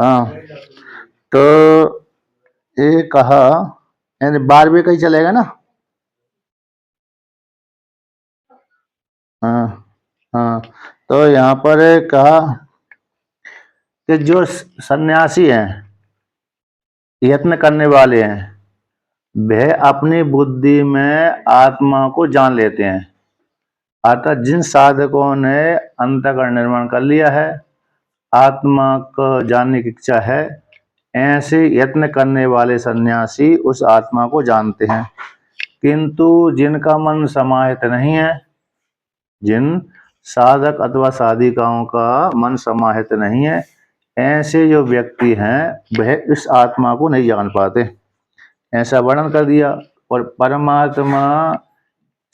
हाँ, तो ये कहा, यानी 12वें का ही चलेगा ना। हाँ हाँ, तो यहाँ पर कहा कि जो सन्यासी हैं, यत्न करने वाले हैं, वह अपनी बुद्धि में आत्मा को जान लेते हैं। अर्थात जिन साधकों ने अंतःकरण निर्माण कर लिया है, आत्मा को जानने की इच्छा है, ऐसे यत्न करने वाले सन्यासी उस आत्मा को जानते हैं। किंतु जिनका मन समाहित नहीं है, जिन साधक अथवा साधिकाओं का मन समाहित नहीं है, ऐसे जो व्यक्ति हैं वह इस आत्मा को नहीं जान पाते, ऐसा वर्णन कर दिया। और परमात्मा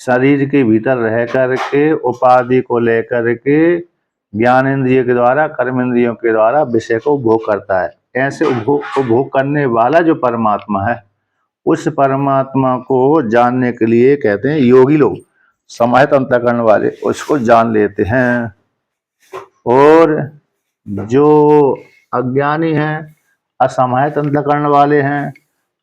शरीर के भीतर रह करके उपाधि को लेकर के ज्ञान इंद्रिय के द्वारा, कर्म इंद्रियों के द्वारा विषय को उपभोग करता है। ऐसे उपभोग करने वाला जो परमात्मा है, उस परमात्मा को जानने के लिए कहते हैं योगी लोग, समाहित अंतःकरण वाले उसको जान लेते हैं। और जो अज्ञानी हैं, असमाहित अंतःकरण वाले हैं,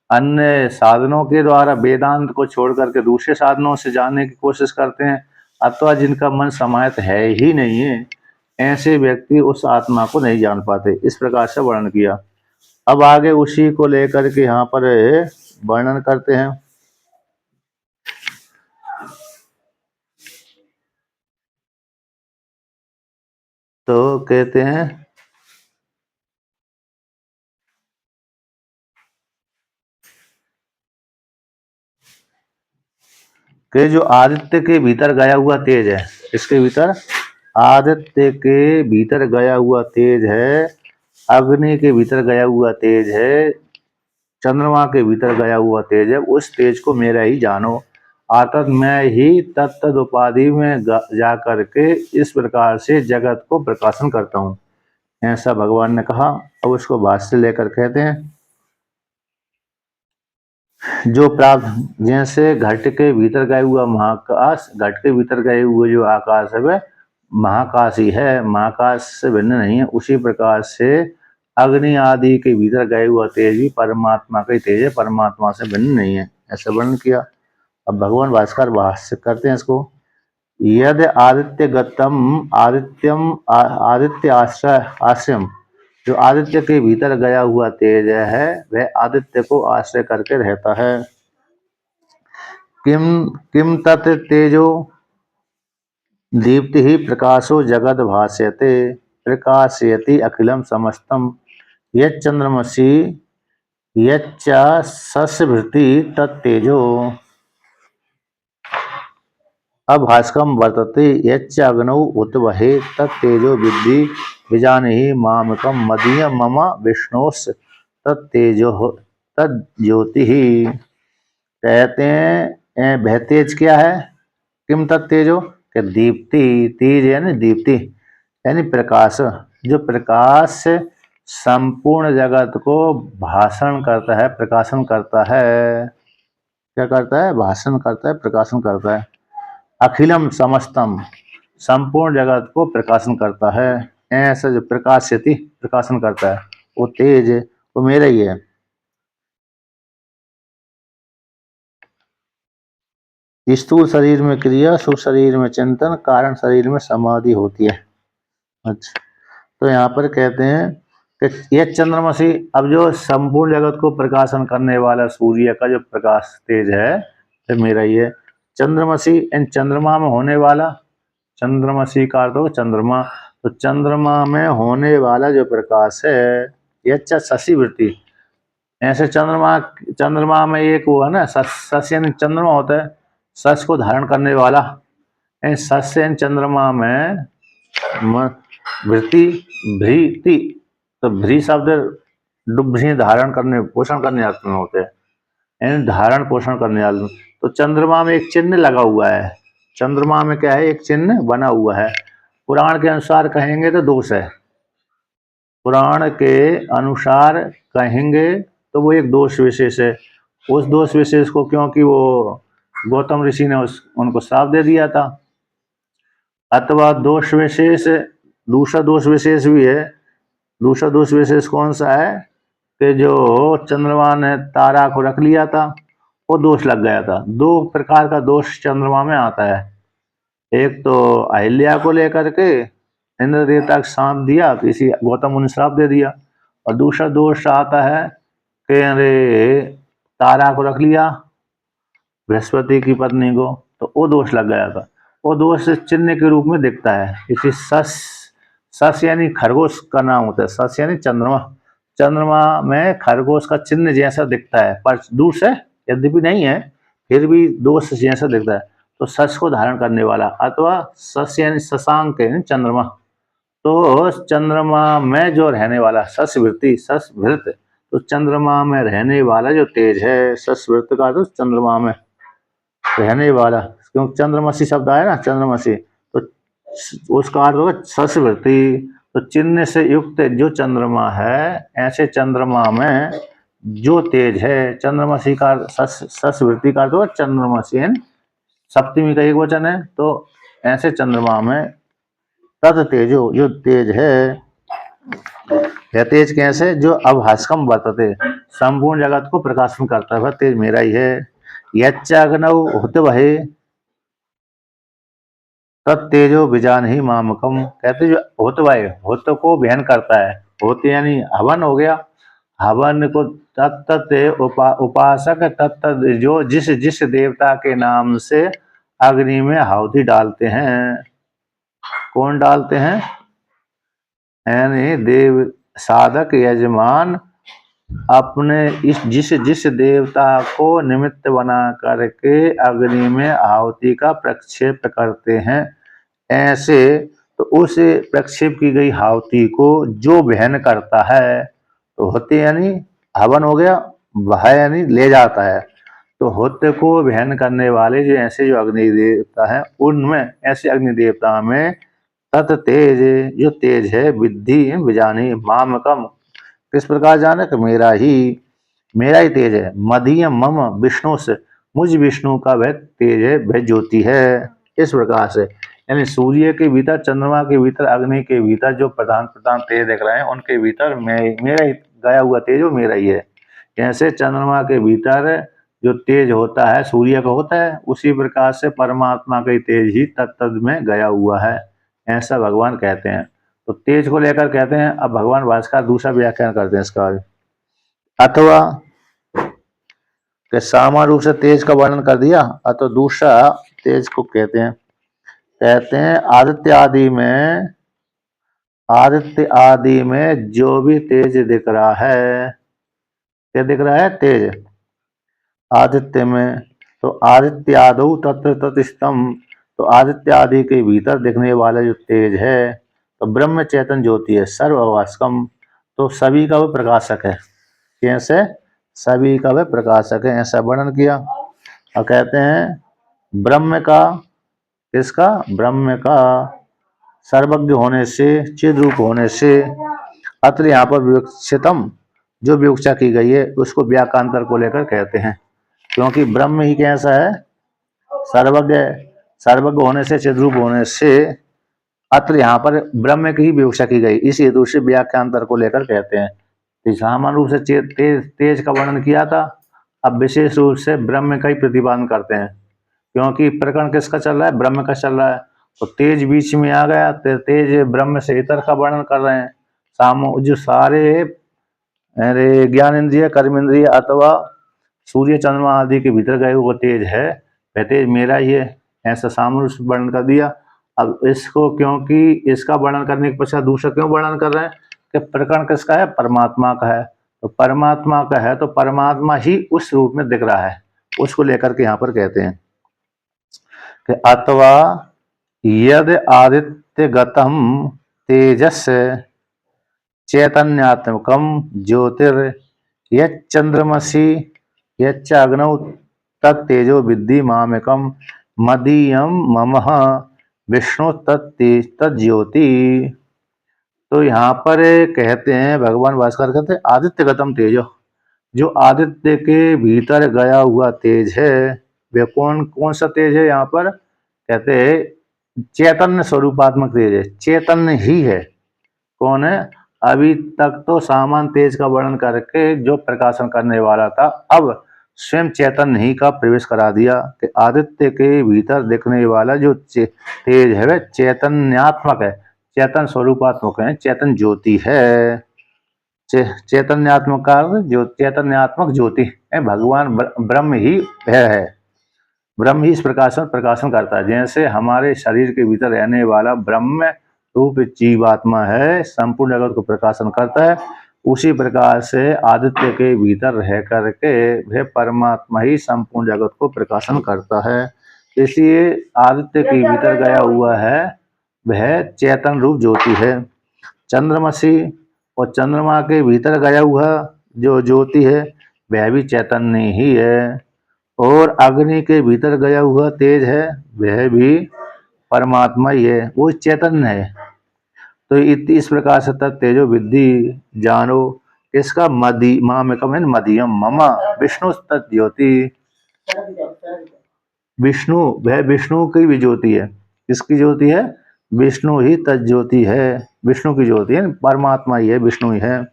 अन्य साधनों के द्वारा वेदांत को छोड़ करके दूसरे साधनों से जानने की कोशिश करते हैं, अथवा जिनका मन समाहित है ही नहीं है, ऐसे व्यक्ति उस आत्मा को नहीं जान पाते। इस प्रकार से वर्णन किया। अब आगे उसी को लेकर के यहाँ पर वर्णन करते हैं। तो कहते हैं कि जो आदित्य के भीतर गया हुआ तेज है, इसके भीतर आदित्य के भीतर गया हुआ तेज है, अग्नि के भीतर गया हुआ तेज है, चंद्रमा के भीतर गया हुआ तेज है, उस तेज को मेरा ही जानो। अर्थात मैं ही तत्त उपाधि में जा करके इस प्रकार से जगत को प्रकाशन करता हूँ, ऐसा भगवान ने कहा। अब उसको भाष्य लेकर कहते हैं, जो प्राप्त, जैसे घट के भीतर गए हुआ महाकाश, घट के भीतर गए हुए जो आकाश है वह महाकाश ही है, महाकाश से भिन्न नहीं है। उसी प्रकार से अग्नि आदि के भीतर गए हुआ तेज भी परमात्मा का ही तेज है, परमात्मा से भिन्न नहीं है, ऐसा वर्णन किया। अब भगवान भास्कर भाष्य करते हैं इसको, यद आदित्य गतम आदित्यम आदित्य आश्रम, जो आदित्य के भीतर गया हुआ तेज है वह आदित्य को आश्रय करके रहता है। किम किम तत् तेजो दीप्ति ही प्रकाशो जगद भास्यते, प्रकाशयति अखिलम समस्तम, यच्चंद्रमसि यच्च सस्यभृति तत्तेजो। अभास्कम वर्तते यच्च अग्नौ उतवहे तत्तेजो विद्धि विजानीहि मामकम मदीयम मम विष्णोस् तत्तेजो तज्ज्योति। कहते हैं वह तेज क्या है, किम तत्तेजो कि दीप्ति, तेज यानी दीप्ति यानी प्रकाश, जो प्रकाश संपूर्ण जगत को भाषण करता है, प्रकाशन करता है। क्या करता है, भाषण करता है, प्रकाशन करता है। अखिलम समस्तम, संपूर्ण जगत को प्रकाशन करता है। ऐसा जो प्रकाशयति, प्रकाशन करता है, वो तेज वो मेरा ही है। स्थूल शरीर में क्रिया, सूक्ष्म शरीर में चिंतन, कारण शरीर में समाधि होती है। अच्छा, तो यहाँ पर कहते हैं कि यह चंद्रमसी, अब जो संपूर्ण जगत को प्रकाशन करने वाला सूर्य का जो प्रकाश तेज है तो मेरा ही है। चंद्रमसी इन चंद्रमा में होने वाला, चंद्रमसी का अर्थ हो चंद्रमा, तो चंद्रमा में होने वाला जो प्रकाश है यह शशि वृत्ति, ऐसे चंद्रमा, चंद्रमा में एक वो है ना शश यानी चंद्रमा होता है, शश को धारण करने वाला, शश यानी चंद्रमा में वृत्ति भ्रीति, तो भ्री शब्द डुभ्री धारण करने पोषण करने अर्थ में होते हैं, यानी धारण पोषण करने वाले। तो चंद्रमा में एक चिन्ह लगा हुआ है, चंद्रमा में क्या है, एक चिन्ह बना हुआ है। पुराण के अनुसार कहेंगे तो दोष है, पुराण के अनुसार कहेंगे तो वो एक दोष विशेष है। उस दोष विशेष को, क्योंकि वो गौतम ऋषि ने उनको श्राप दे दिया था, अथवा दोष विशेष, दूसरा दोष विशेष भी है दूसरा दोष विशेष कौन सा है कि जो चंद्रमा ने तारा को रख लिया था वो दोष लग गया था। दो प्रकार का दोष चंद्रमा में आता है, एक तो अहिल्या को लेकर के इंद्र देवता को श्राप दिया तो इसी गौतम मुनि श्राप दे दिया, और दूसरा दोष आता है कि अरे तारा को रख लिया बृहस्पति की पत्नी को, तो वो दोष लग गया था। वो दोष चिन्ह के रूप में दिखता है, इसी सस, सस यानी खरगोश का नाम होता है, सस यानी चंद्रमा, चंद्रमा में खरगोश का चिन्ह जैसा दिखता है, पर दूर से यद्यपि नहीं है फिर भी दोष जैसा दिखता है। तो सस को धारण करने वाला, अथवा सस यानी शशांक यानी चंद्रमा, तो चंद्रमा में जो रहने वाला ससवृत्ति, ससवृत, तो चंद्रमा में रहने वाला जो तेज है, ससवृत का तो चंद्रमा में रहने वाला, क्योंकि चंद्रमसी शब्द आया ना, चंद्रमसी, तो उसका अर्थ होगा ससवृत्ति। तो चिन्ह से युक्त जो चंद्रमा है, ऐसे चंद्रमा में जो तेज है, चंद्रमसी का ससवृत्ति का तो चंद्रमसी सप्तमी का एक वचन है, तो ऐसे चंद्रमा में तद तेजो जो तेज है, यह तेज कैसे, जो अभास्कम वर्तते, संपूर्ण जगत को प्रकाशन करता है, वह तेज मेरा ही है। यच्चाग्नौ हुतवहे तत्तेजो बिजान ही मामकम, कहते जो हुतवहे, हुत को बहन करता है, हुत यानी हवन हो गया, हवन को तत्त उपासक तत्त जो जिस जिस देवता के नाम से अग्नि में आहुति डालते हैं, कौन डालते हैं, यानी देव साधक यजमान अपने इस जिस जिस देवता को निमित्त बना करके अग्नि में आहुति का प्रक्षेप करते हैं, ऐसे तो उस प्रक्षेप की गई आहुति को जो वहन करता है, तो होते यानी हवन हो गया, वह यानी ले जाता है, तो होते को वहन करने वाले जो ऐसे जो अग्नि देवता है, उनमें ऐसे अग्नि देवता में तत् तेज जो तेज है, विद्धि विजानी मामकम, किस प्रकार जाने कि मेरा ही तेज है, मदीयम मम विष्णु से, मुझ विष्णु का वह तेज है, वह ज्योति है। इस प्रकार से यानी सूर्य के भीतर, चंद्रमा के भीतर, अग्नि के भीतर जो प्रधान प्रधान तेज दिख रहे हैं, उनके भीतर मेरा ही गया हुआ तेज वो मेरा ही है। जैसे चंद्रमा के भीतर जो तेज होता है सूर्य का होता है, उसी प्रकार से परमात्मा का तेज ही तत्त में गया हुआ है, ऐसा भगवान कहते हैं। तो तेज को लेकर कहते हैं। अब भगवान भास्कर दूसरा व्याख्यान करते हैं इसका, अथवा कि सामान्य रूप से तेज का वर्णन कर दिया, अथवा दूसरा तेज को कहते हैं आदित्य आदि में जो भी तेज दिख रहा है, क्या दिख रहा है, तेज आदित्य में, तो आदित्य आदौ तत्र तत्स्तम, तो आदित्य आदि के भीतर दिखने वाला जो तेज है, तो ब्रह्म चैतन्य ज्योति है, सर्वभास्कम, तो सभी का वह प्रकाशक है। कैसे, सभी का वह प्रकाशक है, ऐसा वर्णन किया। और कहते हैं ब्रह्म का, किसका, ब्रह्म का सर्वज्ञ होने से, चिद रूप होने से, अत्र यहाँ पर विवक्षितम जो विवक्षा की गई है उसको व्याख्यांतर को लेकर कहते हैं, क्योंकि ब्रह्म ही कैसा है, सर्वज्ञ होने से, चिद्रूप होने से, अत्र यहाँ पर ब्रह्म की ही विवक्षा की गई, इस हेतु से व्याख्यांतर को लेकर कहते हैं। सामान्य रूप से तेज का वर्णन किया था, अब विशेष रूप से ब्रह्म का ही प्रतिपादन करते हैं, क्योंकि प्रकरण किसका चल रहा है, ब्रह्म का चल रहा है, तो तेज बीच में आ गया, तेज ब्रह्म से इतर का वर्णन कर रहे हैं। जो सारे ज्ञान इंद्रिय, कर्म इंद्रिय अथवा सूर्य चंद्रमा आदि के भीतर गए वो तेज है, वह तेज मेरा ही है, ऐसा सामूहिक वर्णन कर दिया। अब इसको, क्योंकि इसका वर्णन करने के पश्चात दूसरा क्यों वर्णन कर रहे हैं कि प्रकरण किसका है, परमात्मा का है, तो परमात्मा का है तो परमात्मा ही उस रूप में दिख रहा है, उसको लेकर के यहाँ पर कहते हैं कि अथवा यद आदित्य गतम तेजस चैतन्यात्मकम ज्योतिर यच्चंद्रमसि यच्चाग्नौ तत्तेजो विद्धि मामेकम मदीयम ममः विष्णु तज्ज्योति। तो यहाँ पर कहते हैं, भगवान भास्कर कहते हैं आदित्य गतम तेजो, जो आदित्य के भीतर गया हुआ तेज है, वे कौन सा तेज है, यहाँ पर कहते हैं चैतन्य स्वरूपात्मक तेज है, चैतन्य ही है, कौन है, अभी तक तो सामान तेज का वर्णन करके जो प्रकाशन करने वाला था, अब स्वयं चैतन्य ही का प्रवेश करा दिया कि आदित्य के भीतर दिखने वाला जो तेज है वह चैतन्यात्मक है, चैतन स्वरूपात्मक है, चैतन ज्योति है। चैतन्यात्मक का जो चैतन्यात्मक ज्योति है, भगवान ब्रह्म ही है। ब्रह्म ही इस प्रकाशन प्रकाशन करता है। जैसे हमारे शरीर के भीतर रहने वाला ब्रह्म रूप जीवात्मा है, संपूर्ण जगत को प्रकाशन करता है, उसी प्रकार से आदित्य के भीतर रह करके वह परमात्मा ही संपूर्ण जगत को प्रकाशन करता है। इसलिए आदित्य के भीतर गया हुआ है वह चैतन रूप ज्योति है। चंद्रमसी और चंद्रमा के भीतर गया हुआ जो ज्योति है वह भी चैतन्य ही है। और अग्नि के भीतर गया हुआ तेज है वह भी परमात्मा ही है, वो चैतन्य है। तो इस प्रकार से तेजो विद्धि जानो, इसका मदी मामेकम है मदियम ममा विष्णु तत्ज्योति। विष्णु, वह विष्णु की भी ज्योति है। किसकी ज्योति है? विष्णु ही तज्ज्योति है, विष्णु की ज्योति है, परमात्मा ही है, विष्णु ही है।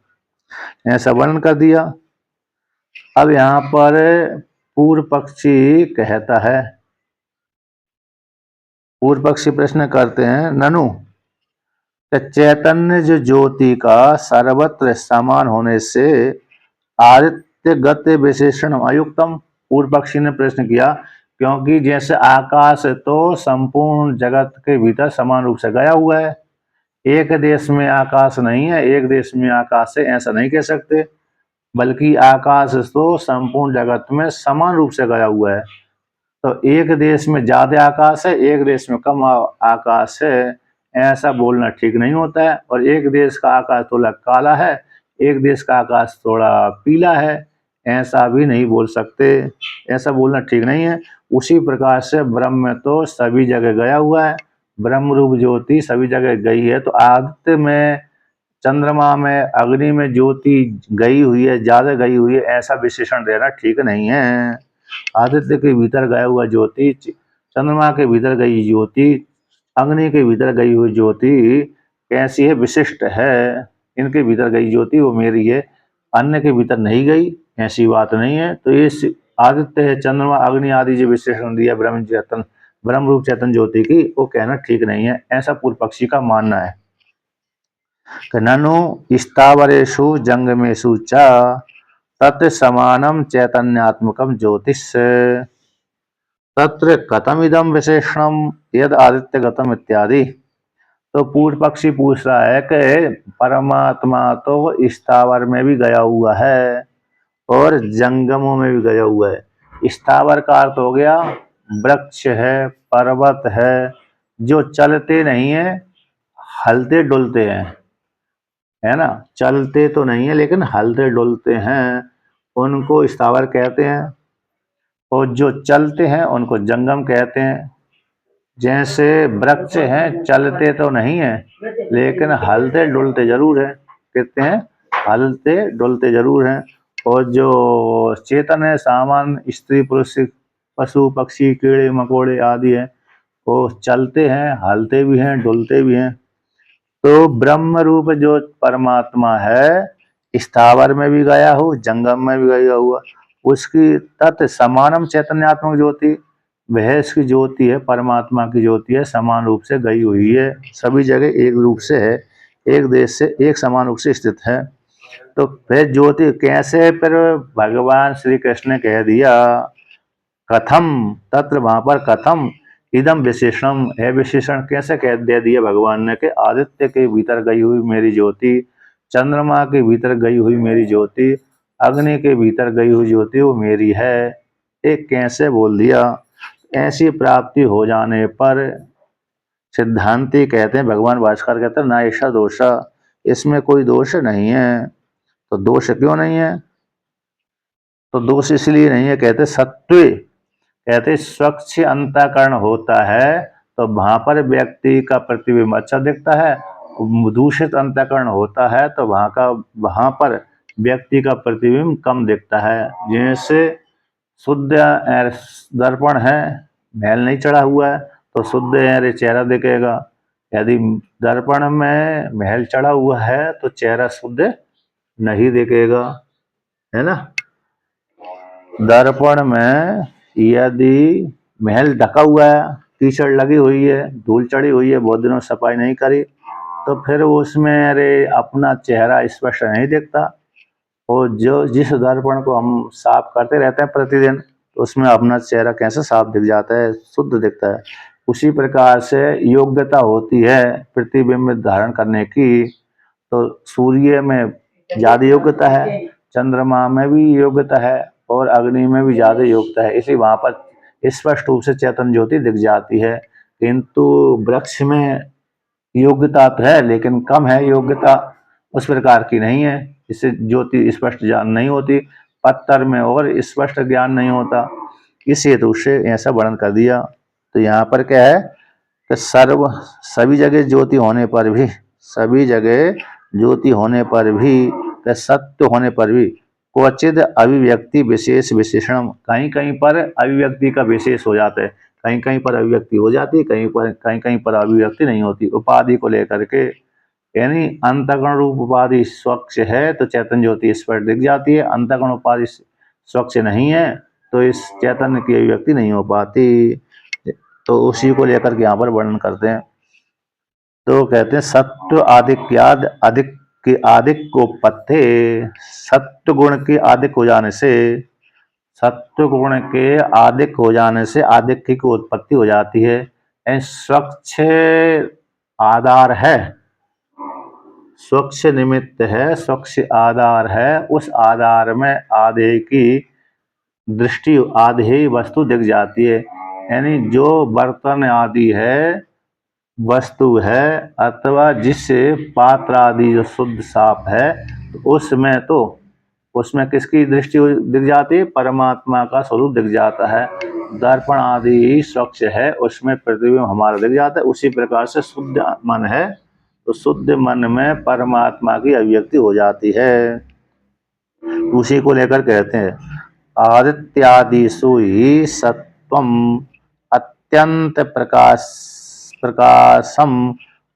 ऐसा वर्णन कर दिया। अब यहाँ पर पूर्व पक्षी कहता है, पूर्व पक्षी प्रश्न करते हैं, ननु चैतन्य जो ज्योति का सर्वत्र समान होने से आदित्य गत्य विशेषण अयुक्तम। पूर्व पक्षी ने प्रश्न किया, क्योंकि जैसे आकाश तो संपूर्ण जगत के भीतर समान रूप से गया हुआ है, एक देश में आकाश नहीं है, एक देश में आकाश है, ऐसा नहीं कह सकते, बल्कि आकाश तो संपूर्ण जगत में समान रूप से गया हुआ है। तो एक देश में ज्यादा आकाश है, एक देश में कम आकाश है, ऐसा बोलना ठीक नहीं होता है। और एक देश का आकाश थोड़ा काला है, एक देश का आकाश थोड़ा पीला है, ऐसा भी नहीं बोल सकते, ऐसा बोलना ठीक नहीं है। उसी प्रकार से ब्रह्म तो सभी जगह गया हुआ है, ब्रह्म रूप ज्योति सभी जगह गई है। तो आदित्य में, चंद्रमा में, अग्नि में ज्योति गई हुई है, ज्यादा गई हुई है, ऐसा विशेषण देना ठीक नहीं है। आदित्य के भीतर गया हुआ ज्योति, चंद्रमा के भीतर गई ज्योति, अग्नि के भीतर गई हुई ज्योति कैसी है? विशिष्ट है। इनके भीतर गई ज्योति वो मेरी है, अन्य के भीतर नहीं गई, ऐसी बात नहीं है। तो इस आदित्य है, चंद्रमा, अग्नि आदि जो विशेषण दिया ब्रह्म चेतन, ब्रह्म रूप चेतन ज्योति की, वो कहना ठीक नहीं है, ऐसा पूर्व पक्षी का मानना है। ननु स्थावरेषु जंगमेषु च तत् समानम चैतन्यात्मकम ज्योतिष तत्र कथमिदम विशेषणम यद आदित्य गतम इत्यादि। तो पूर्व पक्षी पूछ रहा है कि परमात्मा तो स्थावर में भी गया हुआ है और जंगमों में भी गया हुआ है। स्थावर का अर्थ हो गया वृक्ष है, पर्वत है, जो चलते नहीं है, हलते डुलते हैं, है ना, चलते तो नहीं है लेकिन हलते डुलते हैं, उनको स्थावर कहते हैं। और जो चलते हैं उनको जंगम कहते हैं। जैसे वृक्ष हैं, चलते तो नहीं है लेकिन हलते डुलते जरूर है, कहते हैं हलते डुलते जरूर हैं। और जो चेतन है, सामान, स्त्री पुरुष, पशु पक्षी, कीड़े मकोड़े आदि है, वो चलते हैं, हलते भी हैं, डुलते भी हैं। तो ब्रह्म रूप जो परमात्मा है, स्थावर में भी गया हो, जंगम में भी गया हुआ, उसकी तत् समानम चैतन्यात्मक ज्योति, वह इसकी ज्योति है, परमात्मा की ज्योति है, समान रूप से गई हुई है, सभी जगह एक रूप से है, एक देश से एक समान रूप से स्थित है। तो वह ज्योति कैसे? फिर भगवान श्री कृष्ण ने कह दिया, कथम तत्र, वहां पर कथम इदम विशेषण है, विशेषण कैसे कह दे दिया भगवान ने कि आदित्य के भीतर गई हुई मेरी ज्योति, चंद्रमा के भीतर गई हुई मेरी ज्योति, अग्नि के भीतर गई हुई ज्योति वो मेरी है, एक कैसे बोल दिया? ऐसी प्राप्ति हो जाने पर सिद्धांति कहते हैं, भगवान भास्कर कहते हैं, ना ऐसा दोष, इसमें कोई दोष नहीं है। तो दोष क्यों नहीं है? तो दोष इसलिए नहीं है, कहते सत्व, कहते स्वच्छ अंतःकरण होता है तो वहां पर व्यक्ति का प्रतिबिंब अच्छा दिखता है, दूषित अंतःकरण होता है तो वहां पर व्यक्ति का प्रतिबिंब कम दिखता है। जैसे शुद्ध दर्पण है, मैल नहीं चढ़ा हुआ है, तो शुद्ध चेहरा दिखेगा, यदि दर्पण में महल चढ़ा हुआ है तो चेहरा शुद्ध नहीं दिखेगा, है ना। दर्पण में यदि महल ढका हुआ है, कीचड़ लगी हुई है, धूल चढ़ी हुई है, बहुत दिनों सफाई नहीं करी, तो फिर उसमें अरे अपना चेहरा स्पष्ट नहीं दिखता। और जो जिस दर्पण को हम साफ करते रहते हैं प्रतिदिन, तो उसमें अपना चेहरा कैसे साफ दिख जाता है, शुद्ध दिखता है। उसी प्रकार से योग्यता होती है प्रतिबिंब धारण करने की, तो सूर्य में ज्यादा योग्यता है, चंद्रमा में भी योग्यता है और अग्नि में भी ज्यादा योग्यता है, इसलिए वहां पर स्पष्ट रूप से चेतन ज्योति दिख जाती है। किंतु वृक्ष में योग्यता तो है लेकिन कम है, योग्यता उस प्रकार की नहीं है, इससे ज्योति स्पष्ट ज्ञान नहीं होती। पत्थर में और स्पष्ट ज्ञान नहीं होता, इस हेतु से ऐसा वर्णन कर दिया। तो यहाँ पर क्या है कि सभी जगह ज्योति होने पर भी, सभी जगह ज्योति होने पर भी, सत्य होने पर भी क्वचित अभिव्यक्ति विशेष विशेषण, कहीं कहीं पर अभिव्यक्ति का विशेष हो जाता है, कहीं कहीं पर अभिव्यक्ति हो जाती है, कहीं कहीं पर अभिव्यक्ति नहीं होती उपाधि को लेकर के। यानी अंतःकरण रूप उपाधि स्वच्छ है तो चैतन्य ज्योति स्पष्ट दिख जाती है, अंतःकरण उपाधि स्वच्छ नहीं है तो इस चैतन्य की अभिव्यक्ति नहीं हो पाती। तो उसी को लेकर के यहाँ पर वर्णन करते हैं। तो कहते हैं सत्व आधिक्याद अधिक के आधिक को पत्थे, सत्व गुण के अधिक हो जाने से, सत्व गुण के अधिक हो जाने से आधिक्य की उत्पत्ति हो जाती है। स्वच्छ आधार है, स्वच्छ निमित्त है, स्वच्छ आधार है, उस आधार में आधे की दृष्टि, आधे वस्तु दिख जाती है। यानी जो बर्तन आदि है, वस्तु है, अथवा जिससे पात्र आदि जो शुद्ध साफ है, तो उसमें किसकी दृष्टि दिख जाती है, परमात्मा का स्वरूप दिख जाता है। दर्पण आदि स्वच्छ है, उसमें प्रतिबिंब हमारा दिख जाता है। उसी प्रकार से शुद्ध मन है तो शुद्ध मन में परमात्मा की अभिव्यक्ति हो जाती है। उसी को लेकर कहते हैं आदित्यादिषु ही सत्वम अत्यंत प्रकाशम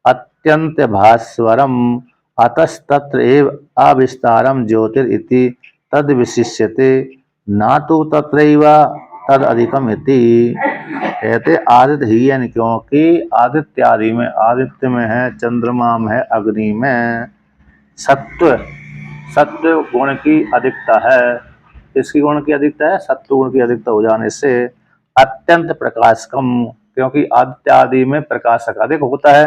अत्यंत भास्वरम अतस्तत्र एव अविस्तारम ज्योतिरिति तद विशिष्यते ना तो तत्रैव तद अधिकम इति। कहते आदित्य ही, यानी क्योंकि आदित्य आदि में, आदित्य में है, चंद्रमा में है, अग्नि में सत्व, सत्व गुण की अधिकता है। किसकी गुण की अधिकता है, सत्व गुण की अधिकता हो जाने से अत्यंत प्रकाश कम, क्योंकि आदित्य आदि में प्रकाशक अधिक होता है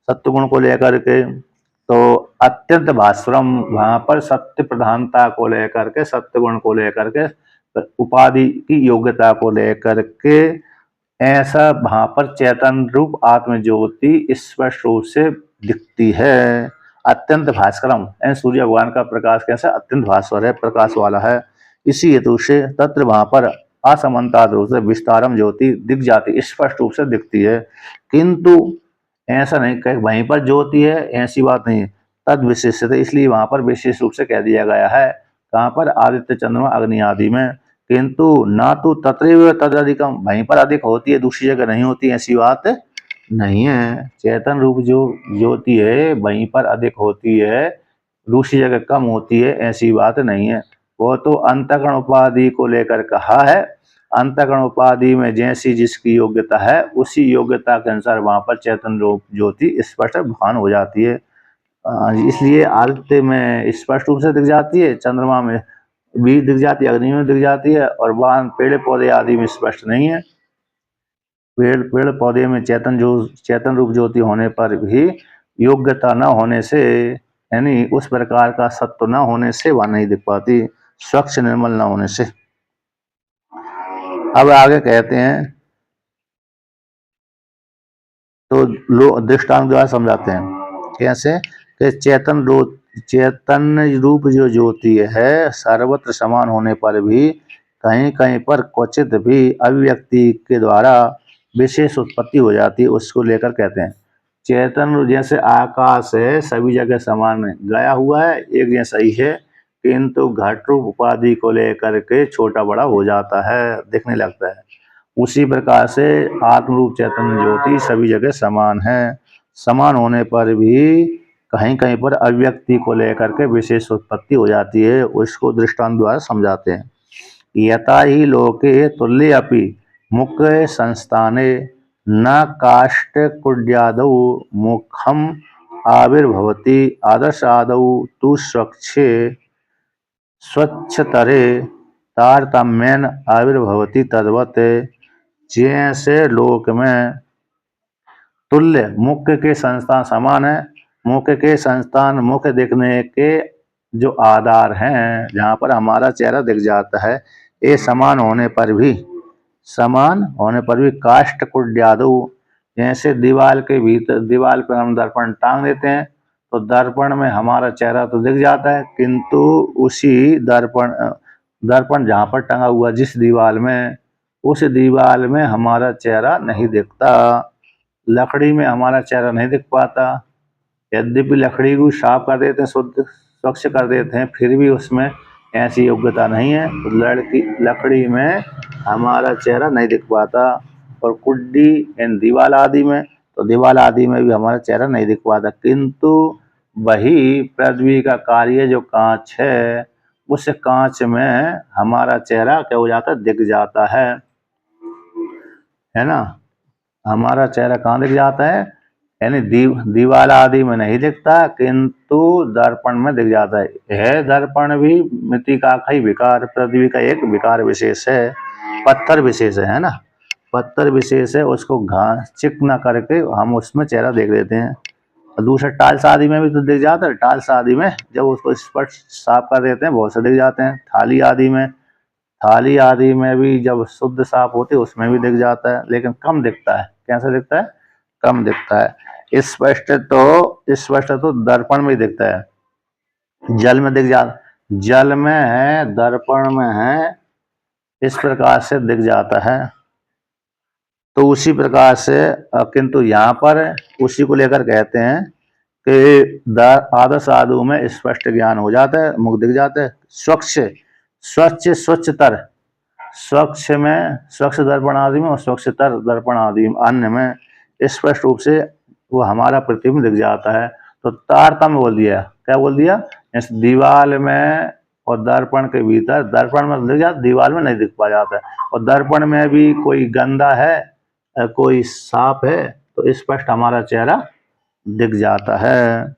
सत्व गुण को लेकर के, तो अत्यंत भास्वरम, वहां पर सत्य प्रधानता को लेकर के, सत्य गुण को लेकर के, उपाधि की योग्यता को लेकर के, ऐसा वहां पर चैतन रूप आत्म ज्योति स्पष्ट रूप से दिखती है। अत्यंत भास्करम, सूर्य भगवान का प्रकाश कैसा अत्यंत भास्वर है, प्रकाश वाला है। इसी हेतु से तत्र वहां पर असमानता रूप से विस्तारम ज्योति दिख जाती, स्पष्ट रूप से दिखती है। किंतु ऐसा नहीं कह वहीं पर ज्योति है, ऐसी बात नहीं, तद विशेष है, इसलिए वहां पर विशेष रूप से कह दिया गया है। कहाँ पर, आदित्य चंद्रमा अग्नि आदि में। किंतु ना तो तत्रैव तद अधिकम, वहीं पर अधिक होती है, दूसरी जगह नहीं होती, ऐसी बात नहीं है। चैतन रूप जो ज्योति है वहीं पर अधिक होती है, दूसरी जगह कम होती है, ऐसी बात नहीं है। वो तो अंतःकरण उपाधि को लेकर कहा है, अंतःकरण उपाधि में जैसी जिसकी योग्यता है उसी योग्यता के अनुसार वहां पर चैतन रूप ज्योति स्पष्ट भान हो जाती है। इसलिए आदित्य में स्पष्ट रूप से दिख जाती है, चंद्रमा में भी दिख जाती है, अग्नि में दिख जाती है, और वहां पेड़ पौधे आदि में स्पष्ट नहीं है। पेड़ पौधे में चैतन रूप ज्योति होने पर भी योग्यता न होने से, यानी उस प्रकार का सत्व न होने से वह नहीं दिख पाती, स्वच्छ निर्मल न होने से। अब आगे कहते हैं, तो दृष्टांत द्वारा समझाते हैं कैसे कि चैतन्य रूप जो ज्योति है सर्वत्र समान होने पर भी कहीं कहीं पर क्वचित भी अभिव्यक्ति के द्वारा विशेष उत्पत्ति हो जाती है, उसको लेकर कहते हैं चैतन्य। जैसे आकाश है सभी जगह समान गया हुआ है, एक जैसा ही है, किंतु घट रूप उपाधि को लेकर के छोटा बड़ा हो जाता है, दिखने लगता है। उसी प्रकार से आत्मरूप चैतन्य ज्योति सभी जगह समान है, समान होने पर भी कहीं कहीं पर अव्यक्ति को लेकर के विशेष उत्पत्ति हो जाती है, उसको दृष्टांत द्वारा समझाते हैं। यथा ही लोके तुल्य अपि मुख्य संस्थाने न काष्ठ कुड्यादौ मुखम आविर्भवति आदर्श आदौ तु स्वच्छे स्वच्छतरे तारतम्येन आविर्भवति तद्वत् जैसे लोक में तुल्य मुख्य के संस्थान समान है। मुख्य के संस्थान मुख्य दिखने के जो आधार हैं जहाँ पर हमारा चेहरा दिख जाता है, ये समान होने पर भी काष्ठ कुड्यादु, जैसे दीवाल के भीतर दीवाल पर हम दर्पण टांग देते हैं तो दर्पण में हमारा चेहरा तो दिख जाता है, किंतु उसी दर्पण जहाँ पर टंगा हुआ जिस दीवाल में, उस दीवाल में हमारा चेहरा नहीं दिखता। लकड़ी में हमारा चेहरा नहीं दिख पाता। यद्यपि लकड़ी को साफ कर देते हैं, शुद्ध स्वच्छ कर देते हैं, फिर भी उसमें ऐसी योग्यता नहीं है। तो लकड़ी में हमारा चेहरा नहीं दिख पाता। और कुड्डी एंड दीवाल आदि में, तो दीवाल आदि में भी हमारा चेहरा नहीं दिख पाता। किंतु वही पृथ्वी का कार्य जो कांच है, उस कांच में हमारा चेहरा क्या हो जाता है, दिख जाता है ना। हमारा चेहरा कहाँ दिख जाता है, यानी दीवाल आदि में नहीं दिखता, किंतु दर्पण में दिख जाता है। दर्पण भी मृत्तिका का ही विकार, पृथ्वी का एक विकार विशेष है, पत्थर विशेष है ना, पत्थर विशेष है। उसको घास चिकना करके हम उसमें चेहरा देख लेते हैं। और दूसरा टाइल्स आदि में भी तो दिख जाता है। टाइल्स आदि में जब उसको स्पष्ट साफ कर देते हैं बहुत से दिख जाते हैं। थाली आदि में भी जब शुद्ध साफ होती है उसमें भी दिख जाता है, लेकिन कम दिखता है। कैसे दिखता है, कम दिखता है। स्पष्ट तो दर्पण में दिखता है, जल में दिख जाता, जल में है, दर्पण में है, इस प्रकार से दिख जाता है। तो उसी प्रकार से किंतु यहाँ पर उसी को लेकर कहते हैं कि आदर्श साधु में स्पष्ट ज्ञान हो जाता है, मुख दिख जाता है। स्वच्छतर, स्वच्छ दर्पण आदि में और स्वच्छतर दर्पण आदि अन्य में स्पष्ट रूप से वो हमारा प्रतिबिंब दिख जाता है। तो तारतम्य बोल दिया, क्या बोल दिया, इस दीवाल में और दर्पण के भीतर, दर्पण में दिख जाता, दीवाल में नहीं दिख पा जाता है। और दर्पण में भी कोई गंदा है कोई साफ है तो स्पष्ट हमारा चेहरा दिख जाता है।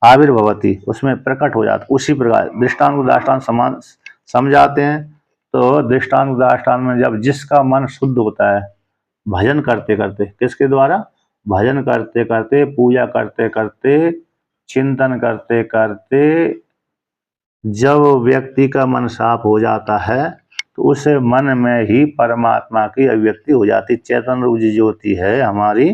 आविर्भवती, उसमें प्रकट हो जाता। उसी प्रकार दृष्टांत समान समझाते हैं। तो दृष्टांत में जब जिसका मन शुद्ध होता है, भजन करते करते, किसके द्वारा, भजन करते करते, पूजा करते करते, चिंतन करते करते जब व्यक्ति का मन साफ हो जाता है तो उस मन में ही परमात्मा की अभिव्यक्ति हो जाती। चैतन्य रूप ज्योति है हमारी,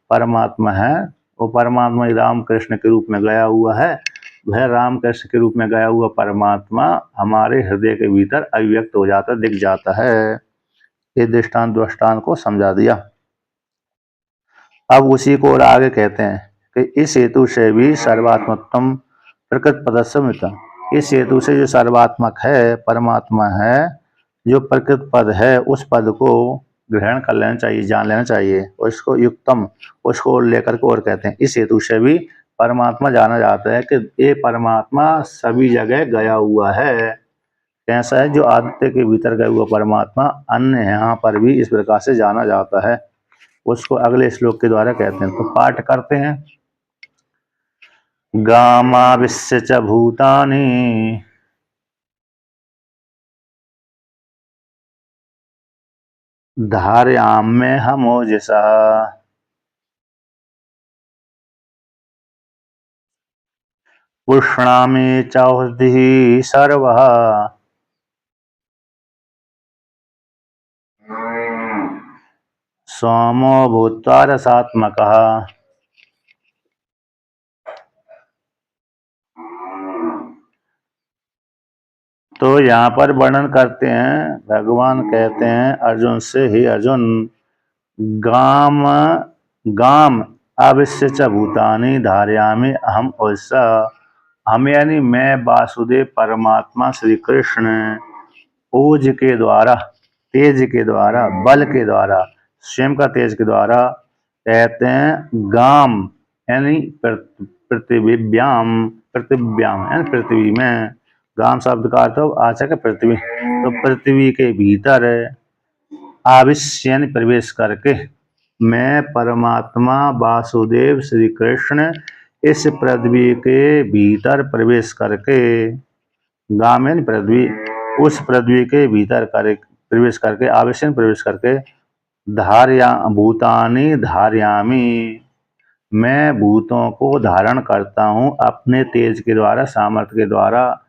परमात्मा है। वो परमात्मा राम कृष्ण के रूप में गया हुआ है। वह राम कृष्ण के रूप में गया हुआ परमात्मा हमारे हृदय के भीतर अभिव्यक्त हो जाता, दिख जाता है। ये दृष्टांत को समझा दिया। अब उसी को और आगे कहते हैं कि इस हेतु से भी सर्वात्मत्वम प्रकृत पदस्मिता, इस हेतु से जो सर्वात्मक है, परमात्मा है, जो प्रकृत पद है, उस पद को ग्रहण कर लेना चाहिए, जान लेना चाहिए। उसको युक्तम, उसको लेकर के और कहते हैं इस हेतु से भी परमात्मा जाना जाता है कि ये परमात्मा सभी जगह गया हुआ है। कैसा है, जो आदित्य के भीतर गया हुआ परमात्मा अन्य यहाँ पर भी इस प्रकार से जाना जाता है। उसको अगले श्लोक के द्वारा कहते हैं। तो पाठ करते हैं। गामाविश्य च भूतानि धारयाम्यहमोजसा पुष्णामि चौषधिः सर्वः सोमो भूत्वा रसात्मकः। तो यहाँ पर वर्णन करते हैं, भगवान कहते हैं अर्जुन से, ही अर्जुन, गाम अवश्य च भूतानि धारयामि अहम ओजसा। हम यानी मैं वासुदेव परमात्मा श्री कृष्ण ओज के द्वारा, तेज के द्वारा, बल के द्वारा, स्वयं का तेज के द्वारा कहते हैं गाम, यानी पृथिव्याम, पृथिव्याम यानी पृथ्वी में। गाम शब्द का अर्थ आचक पृथ्वी, तो पृथ्वी के भीतर आविश्य यानी प्रवेश करके मैं परमात्मा वासुदेव श्री कृष्ण इस पृथ्वी के भीतर प्रवेश करके, गाम यानी पृथ्वी, उस पृथ्वी के भीतर प्रवेश करके, आवेशन प्रवेश करके, धार्या भूतानि धार्यामि, मैं भूतों को धारण करता हूँ अपने तेज के द्वारा, सामर्थ्य के द्वारा।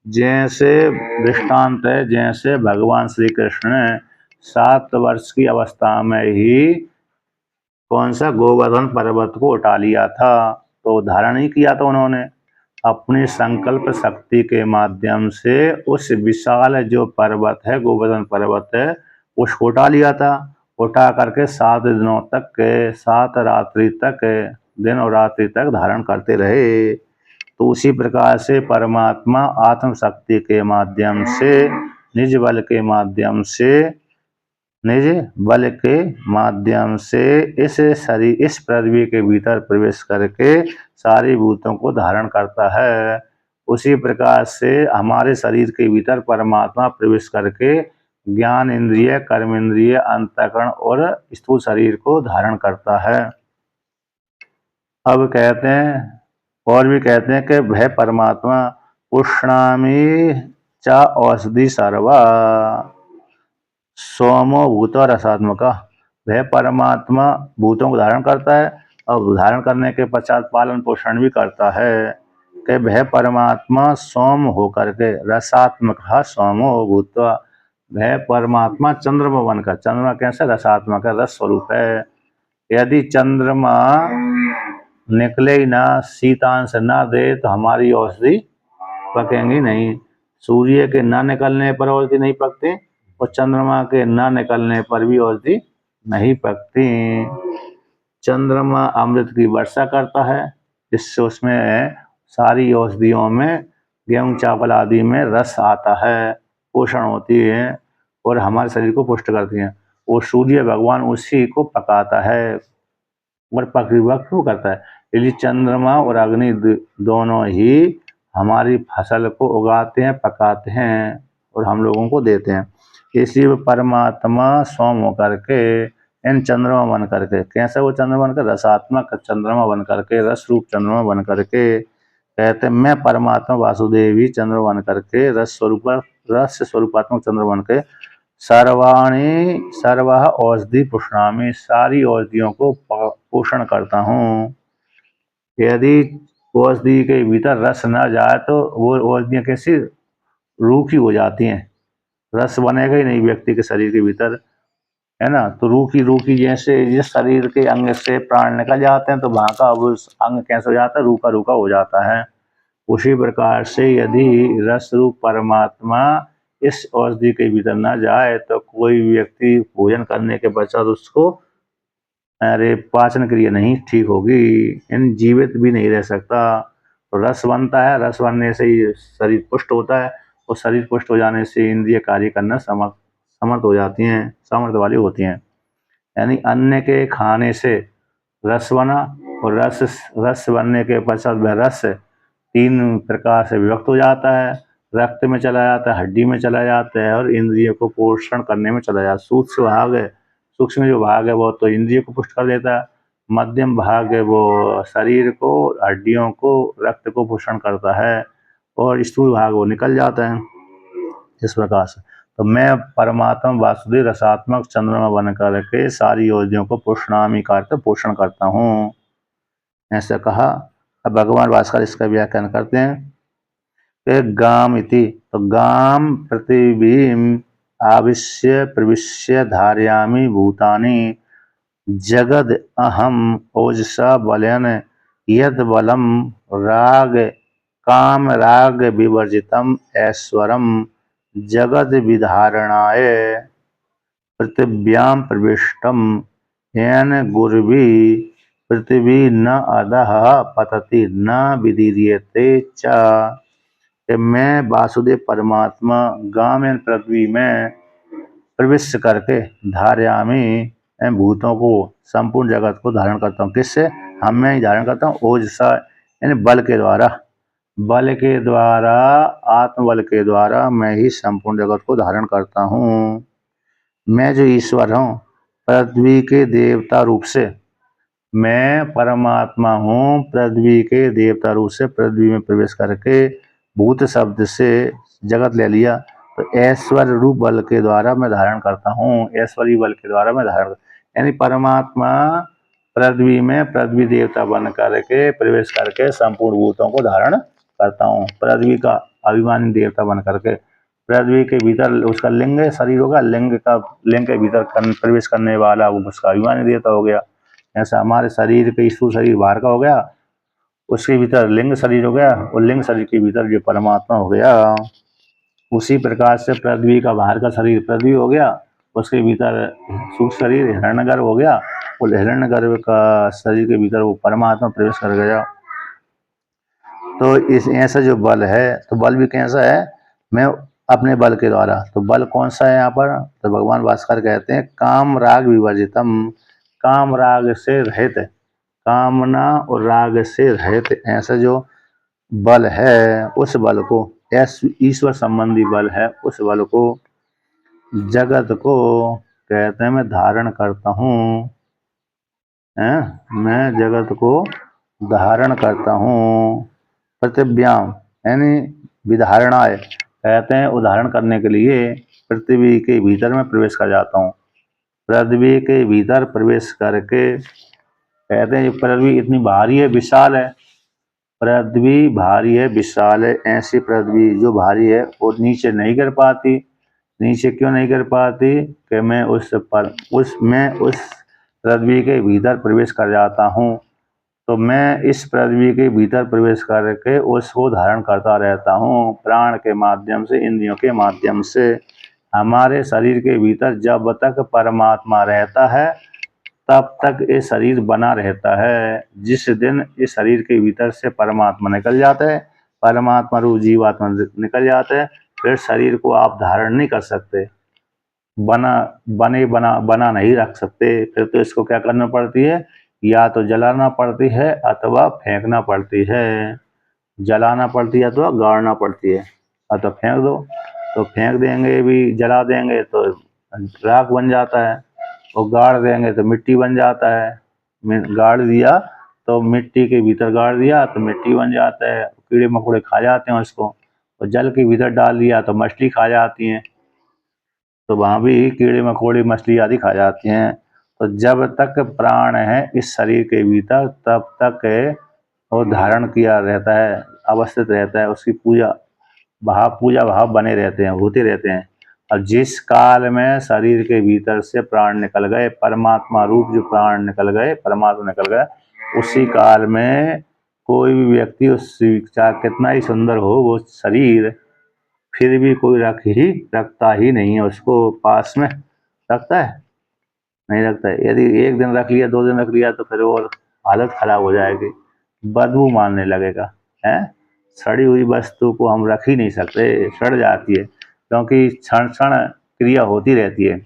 जैसे दृष्टांत है, जैसे भगवान श्री कृष्ण ने 7 वर्ष की अवस्था में ही कौन सा गोवर्धन पर्वत को उठा लिया था, तो धारण ही किया था उन्होंने अपनी संकल्प शक्ति के माध्यम से। उस विशाल जो पर्वत है, गोवर्धन पर्वत है, उसको उठा लिया था। उठा करके 7 दिनों तक, 7 रात्रि तक, दिन और रात्रि तक धारण करते रहे। तो उसी प्रकार से परमात्मा आत्म शक्ति के माध्यम से, निज बल के माध्यम से, निज बल के माध्यम से इस शरीर, इस पृथ्वी के भीतर प्रवेश करके सारी भूतों को धारण करता है। उसी प्रकार से हमारे शरीर के भीतर परमात्मा प्रवेश करके ज्ञान इंद्रिय, कर्म इंद्रिय, अंतःकरण और स्थूल शरीर को धारण करता है। अब कहते हैं, और भी कहते हैं कि वह परमात्मा उष्णामी च औषधि सर्वा सोमो भूत रसात्मका, वह परमात्मा भूतों को धारण करता है और धारण करने के पश्चात पालन पोषण भी करता है। कि वह परमात्मा सोम होकर के, रसात्मक सोमो भूत्वा, वह परमात्मा चंद्रमा बनकर, चंद्रमा कैसे रसात्मक है, रस स्वरूप है। यदि चंद्रमा निकले ही ना, शीतांश ना दे, तो हमारी औषधि पकेंगी नहीं। सूर्य के ना निकलने पर औषधि नहीं पकती और चंद्रमा के ना निकलने पर भी औषधि नहीं पकती। चंद्रमा अमृत की वर्षा करता है, जिससे उसमें सारी औषधियों में, गेहूं चावल आदि में रस आता है, पोषण होती है और हमारे शरीर को पुष्ट करती है। वो सूर्य भगवान उसी को पकाता है और परिवक्त क्यों करता है, इसलिए चंद्रमा और अग्नि दोनों ही हमारी फसल को उगाते हैं, पकाते हैं और हम लोगों को देते हैं। इसलिए परमात्मा सोम होकर के, इन चंद्रमा बन करके, कैसे वो चंद्रमा बनकर, रसात्मक चंद्रमा बन करके, रस रूप चंद्रमा बन करके, कहते हैं मैं परमात्मा वासुदेव ही चंद्रमा बन करके, रस स्वरूपात्मक चंद्रमा बन के, सर्वाणी सर्व औषधि पुष्णामी, सारी औषधियों को पोषण करता हूँ। यदि औषधि के भीतर रस ना जाए तो वो औषधियाँ कैसी रूखी हो जाती हैं, रस बनेगा ही नहीं व्यक्ति के शरीर के भीतर, है ना। तो रूखी रूखी, जैसे जिस शरीर के अंग से प्राण निकल जाते हैं तो वहाँ का अब अंग कैसे हो जाता है, रूखा रूखा हो जाता है। उसी प्रकार से यदि रस रूप परमात्मा इस औषधि के भीतर न जाए तो कोई व्यक्ति भोजन करने के पश्चात उसको, अरे पाचन क्रिया नहीं ठीक होगी, इन जीवित भी नहीं रह सकता। तो रस बनता है, रस बनने से ही शरीर पुष्ट होता है और शरीर पुष्ट हो जाने से इंद्रिय कार्य करना समर्थ हो जाती हैं, सामर्थ्य वाली होती हैं। यानी अन्न के खाने से रस बना और रस बनने के पश्चात वह रस 3 प्रकार से विभक्त हो जाता है, रक्त में चला जाता है, हड्डी में चला जाता है और इंद्रिय को पोषण करने में चला जाता है। सूक्ष्म भाग है, सूक्ष्म जो भाग है वो तो इंद्रिय को पुष्ट कर देता है, मध्यम भाग है वो शरीर को, हड्डियों को, रक्त को पोषण करता है और स्थूल भाग वो निकल जाता है। इस प्रकार से तो मैं परमात्मा वासुदेव रसात्मक चंद्रमा बन करके सारी योजनाओं को पोषणामी करते पोषण करता हूँ, ऐसा कहा। अब भगवान भास्कर इसका व्याख्यान करते हैं। गाम इति, तो गाम पृथिवीम आविश्य प्रविश्य धारयामि भूतानि जगद अहम ओजसा बलेन यद बलम राग काम राग विवर्जितम ऐश्वरम जगद विधारणाय पृथिव्याम प्रविष्टम येन गुरुवी पृथ्वी न अधः पतति न विदीर्यते च। मैं वासुदेव परमात्मा गाम एवं पृथ्वी में प्रवेश करके धारयामी भूतों को, संपूर्ण जगत को धारण करता हूँ। किससे? मैं ही धारण करता हूँ। ओजसा यानी बल के द्वारा, बल के द्वारा, आत्मबल के द्वारा मैं ही संपूर्ण जगत को धारण करता हूँ। मैं जो ईश्वर हूँ पृथ्वी के देवता रूप से, मैं परमात्मा हूँ पृथ्वी के देवता रूप से पृथ्वी में प्रवेश करके भूत शब्द से जगत ले लिया। तो ऐश्वर्य रूप बल के द्वारा मैं धारण करता हूँ, ऐश्वर्य बल के द्वारा मैं धारण, यानी परमात्मा पृथ्वी में पृथ्वी देवता बन करके प्रवेश करके संपूर्ण भूतों को धारण करता हूँ। पृथ्वी का अभिमानी देवता बन करके पृथ्वी के भीतर उसका लिंग शरीर होगा, लिंग के भीतर प्रवेश करने वाला वो उसका अभिमानी देवता हो गया। ऐसा हमारे शरीर के स्थूल शरीर बाहर का हो गया, उसके भीतर लिंग शरीर हो गया, और लिंग शरीर के भीतर जो परमात्मा हो गया। उसी प्रकार से पृथ्वी का बाहर का शरीर पृथ्वी हो गया, उसके भीतर सूक्ष्म शरीर हिरण्यगर्भ हो गया, और हिरण्यगर्भ का शरीर के भीतर वो परमात्मा प्रवेश कर गया। तो इस ऐसा जो बल है, तो बल भी कैसा है, मैं अपने बल के द्वारा। तो बल कौन सा है यहाँ पर, तो भगवान भास्कर कहते हैं काम राग विवर्जितम, काम राग से रहित, कामना और राग से रहित ऐसा जो बल है, उस बल को, ईश्वर संबंधी बल है, उस बल को, जगत को कहते हैं मैं धारण करता हूँ। मैं जगत को धारण करता हूँ। पृथिव्याम यानी विधारणाय, कहते हैं उदाहरण करने के लिए पृथ्वी के भीतर में प्रवेश कर जाता हूँ। पृथ्वी के भीतर प्रवेश करके कहते हैं पृथ्वी इतनी भारी है, विशाल है, पृथ्वी भारी है, विशाल है, ऐसी पृथ्वी जो भारी है वो नीचे नहीं गिर पाती। नीचे क्यों नहीं गिर पाती कि मैं उस पृथ्वी के भीतर प्रवेश कर जाता हूँ। तो मैं इस पृथ्वी के भीतर प्रवेश करके उसको धारण करता रहता हूँ प्राण के माध्यम से, इंद्रियों के माध्यम से। हमारे शरीर के भीतर जब तक परमात्मा रहता है तब तक ये शरीर बना रहता है। जिस दिन इस शरीर के भीतर से परमात्मा निकल जाता है, परमात्मा रूप जीवात्मा निकल जाता है, फिर शरीर को आप धारण नहीं कर सकते, बना नहीं रख सकते। फिर तो इसको क्या करना पड़ती है, या तो जलाना पड़ती है अथवा फेंकना पड़ती है। जलाना पड़ती है अथवा गाड़ना पड़ती है, अथवा फेंक दो। तो फेंक देंगे भी, जला देंगे तो राख बन जाता है, और गाड़ देंगे तो मिट्टी बन जाता है। गाड़ दिया तो मिट्टी के भीतर गाड़ दिया तो मिट्टी बन जाता है, कीड़े मकोड़े खा जाते हैं उसको। और जल के भीतर डाल दिया तो मछली खा जाती हैं, तो वहाँ भी कीड़े मकोड़े मछली आदि खा जाती हैं। तो जब तक प्राण है इस शरीर के भीतर तब तक वो धारण किया रहता है, अवस्थित रहता है, उसकी पूजा भाव बने रहते हैं, होते रहते हैं। और जिस काल में शरीर के भीतर से प्राण निकल गए, परमात्मा रूप जो प्राण निकल गए, परमात्मा निकल गए, उसी काल में कोई भी व्यक्ति उस चाहे कितना ही सुंदर हो वो शरीर, फिर भी कोई रखता ही नहीं है उसको पास में। रखता है, नहीं रखता है। यदि एक दिन रख लिया, 2 दिन रख लिया तो फिर और हालत खराब हो जाएगी, बदबू मारने लगेगा। है, सड़ी हुई वस्तु को हम रख ही नहीं सकते, सड़ जाती है, क्योंकि क्षण क्षण क्रिया होती रहती है।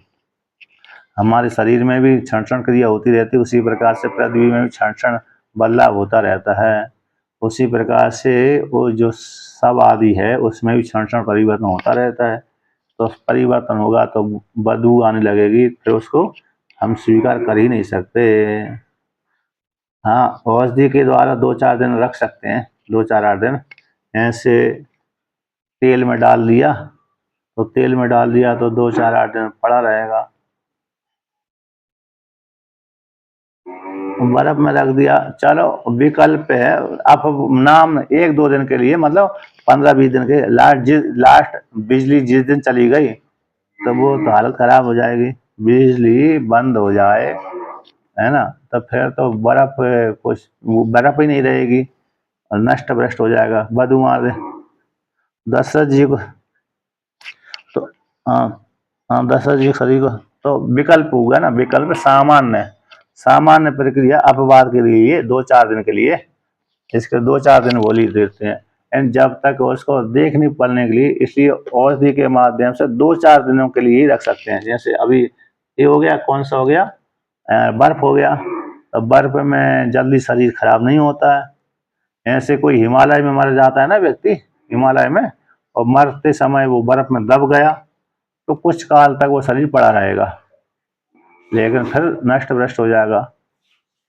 हमारे शरीर में भी क्षण क्षण क्रिया होती रहती है, उसी प्रकार से पृथ्वी में भी क्षण क्षण बदलाव होता रहता है। उसी प्रकार से वो जो सब आदि है उसमें भी क्षण क्षण परिवर्तन होता रहता है। तो परिवर्तन होगा तो बदबू आने लगेगी, फिर उसको हम स्वीकार कर ही नहीं सकते। हाँ, औषधि के द्वारा 2-4 दिन रख सकते हैं, 2-4-8 दिन ऐसे तेल में डाल दिया, तो तेल में डाल दिया तो 2-4-8 दिन पड़ा रहेगा। बर्फ में रख दिया, चलो विकल्प है। आप नाम 1-2 दिन के लिए, मतलब 15-20 दिन के लास्ट बिजली जिस दिन चली गई तो वो तो हालत खराब हो जाएगी। बिजली बंद हो जाए, है ना, तो फिर तो बर्फ कुछ बर्फ ही नहीं रहेगी और नष्ट भ्रष्ट हो जाएगा, बदबू मार दे। दशरथ जी को तो हाँ, हाँ दशरथ जी शरीर को तो विकल्प हुआ ना, विकल्प सामान्य प्रक्रिया अपवाद के लिए 2-4 दिन के लिए, इसके 2-4 दिन बोली देते हैं। एंड जब तक उसको देख नहीं पड़ने के लिए, इसलिए औषधि के माध्यम से 2-4 दिनों के लिए ही रख सकते हैं। जैसे अभी ये हो गया, कौन सा हो गया, बर्फ हो गया, तो बर्फ में जल्दी शरीर खराब नहीं होता है। ऐसे कोई हिमालय में मर जाता है ना व्यक्ति, हिमालय में, और मरते समय वो बर्फ में दब गया तो कुछ काल तक वो शरीर पड़ा रहेगा, लेकिन फिर नष्ट भ्रष्ट हो जाएगा,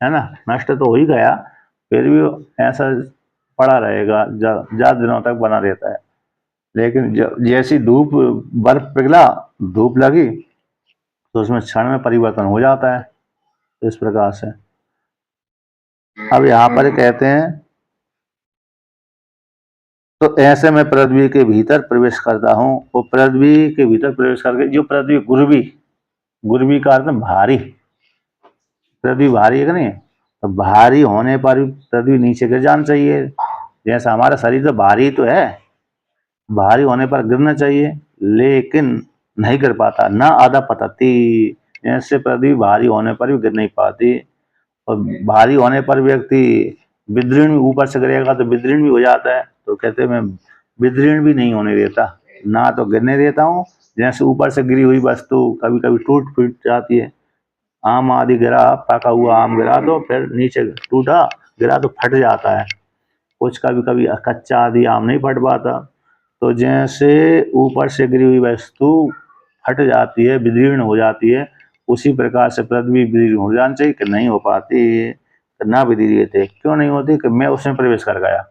है ना, नष्ट तो हो ही गया, फिर भी ऐसा पड़ा रहेगा, ज्यादा दिनों तक बना रहता है। लेकिन जैसी धूप, बर्फ पिघला, धूप लगी, तो उसमें क्षण में परिवर्तन हो जाता है। इस प्रकार से अब यहाँ पर कहते हैं, तो ऐसे में पृथ्वी के भीतर प्रवेश करता हूँ। वो पृथ्वी के भीतर प्रवेश करके, जो पृथ्वी गुरवी, गुरवी का अर्थ भारी, पृथ्वी भारी है कि नहीं, तो भारी होने पर भी पृथ्वी नीचे गिर जाना चाहिए। जैसा हमारा शरीर तो भारी तो है, भारी होने पर गिरना चाहिए, लेकिन नहीं गिर पाता, ना आधा पतती, जैसे पृथ्वी भारी होने पर भी गिर नहीं पाती। और भारी होने पर व्यक्ति विदृढ़ ऊपर से गिरेगा तो विदृढ़ भी हो जाता है, तो कहते मैं विदृढ़ भी नहीं होने देता, ना तो गिरने देता हूँ। जैसे ऊपर से गिरी हुई वस्तु कभी कभी टूट फूट जाती है, आम आदि गिरा, पका हुआ आम गिरा तो फिर नीचे टूटा, गिरा तो फट जाता है, कुछ कभी कभी कच्चा आदि आम नहीं फट पाता। तो जैसे ऊपर से गिरी हुई वस्तु फट जाती है, विदीर्ण हो जाती है, उसी प्रकार से पृथ्वी विदीर्ण हो जानी चाहिए, कि नहीं हो पाती, तो ना विदीर्ण थे, क्यों नहीं होती, कि मैं उसमें प्रवेश कर गया।